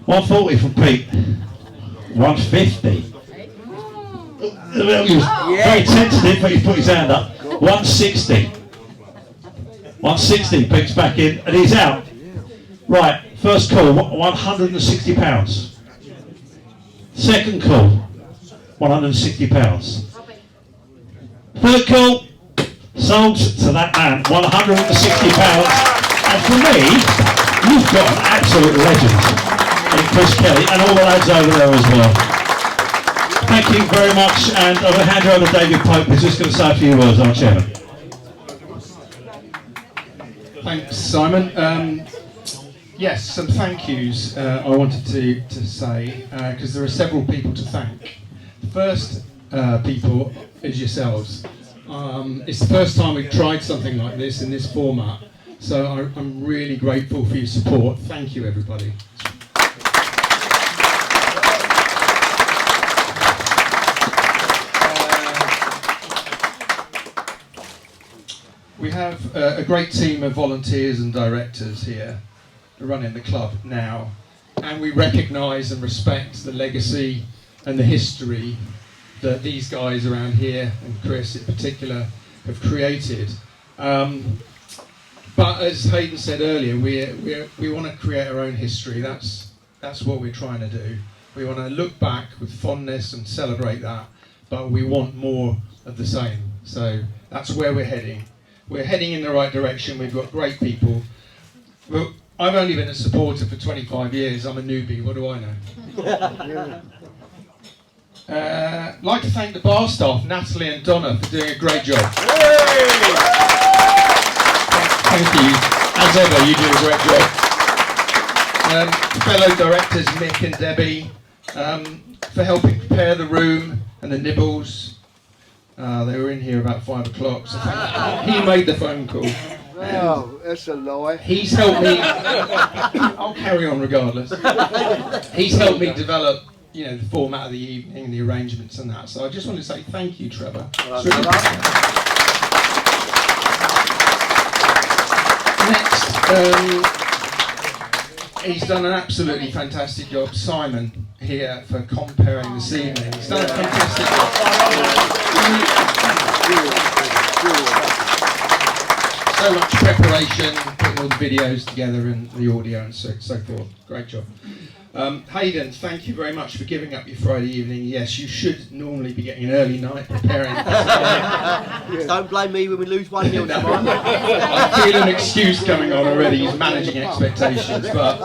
140 from Pete. 150. He was very tentative, but he put his hand up. 160. 160. Pete's back in, and he's out. Right. First call. £160. Second call. £160. Third call. Sold to that man, £160. And for me, you've got an absolute legend in Chris Kelly and all the lads over there as well. Thank you very much, and I'm going to hand you over to David Pope, who's just going to say a few words, our chairman. Thanks, Simon. Yes, some thank yous I wanted to say, because there are several people to thank. The first people is yourselves. It's the first time we've tried something like this in this format, so I'm really grateful for your support. Thank you, everybody. We have a great team of volunteers and directors here running the club now, and we recognise and respect the legacy and the history that these guys around here, and Chris in particular, have created. But as Hayden said earlier, we want to create our own history. That's what we're trying to do. We want to look back with fondness and celebrate that, but we want more of the same. So that's where we're heading. We're heading in the right direction. We've got great people. Well, I've only been a supporter for 25 years. I'm a newbie. What do I know? I'd like to thank the bar staff, Natalie and Donna, for doing a great job. Thank you. As ever, you do a great job. Fellow directors, Mick and Debbie, for helping prepare the room and the nibbles. They were in here about 5 o'clock, so he made the phone call. Oh, that's a lie. He's helped me. I'll carry on regardless. He's helped me develop, the format of the evening, the arrangements and that. So I just want to say thank you, Trevor. It's really Next, he's done an absolutely fantastic job. Simon here for comparing this evening. He's done a fantastic job. So much preparation, putting all the videos together and the audio and so forth. Great job. Hayden, thank you very much for giving up your Friday evening. Yes, you should normally be getting an early night preparing. Don't blame me when we lose 1-0 tomorrow. I feel an excuse coming on already. He's managing expectations, but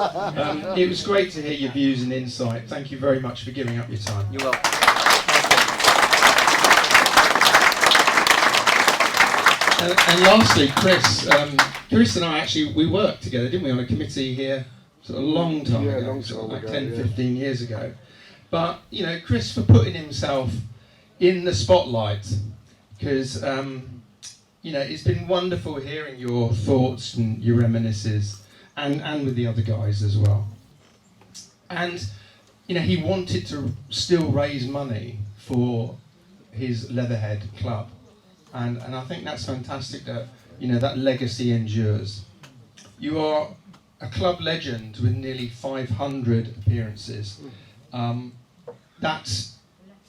it was great to hear your views and insight. Thank you very much for giving up your time. You're welcome. And lastly, Chris and I actually, we worked together, didn't we, on a committee here sort of a long time ago, long sort of time like ago, 10, yeah. 15 years ago. But, Chris for putting himself in the spotlight, because, it's been wonderful hearing your thoughts and your reminiscences and with the other guys as well. And he wanted to still raise money for his Leatherhead club, and I think that's fantastic that that legacy endures. You are a club legend with nearly 500 appearances. That's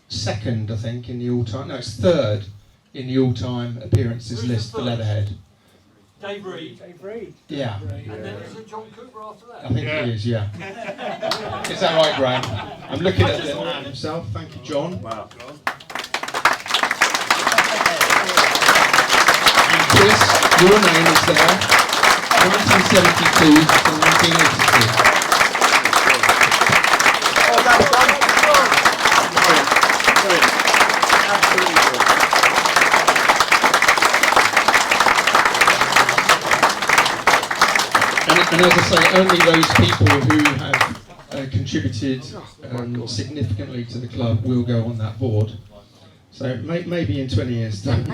second, I think, in the all-time. No, it's third in the all-time appearances list for Leatherhead. Dave Reed. Yeah. And then is it John Cooper after that? I think it is, yeah. Is that right, Graham? I'm looking at the man himself. Thank you, John. Wow. And Chris, your name is there. 1972 to 1982. Oh, that's done. Brilliant. Brilliant. Absolutely brilliant. And as I say, only those people who have contributed significantly to the club will go on that board. So maybe in 20 years' time.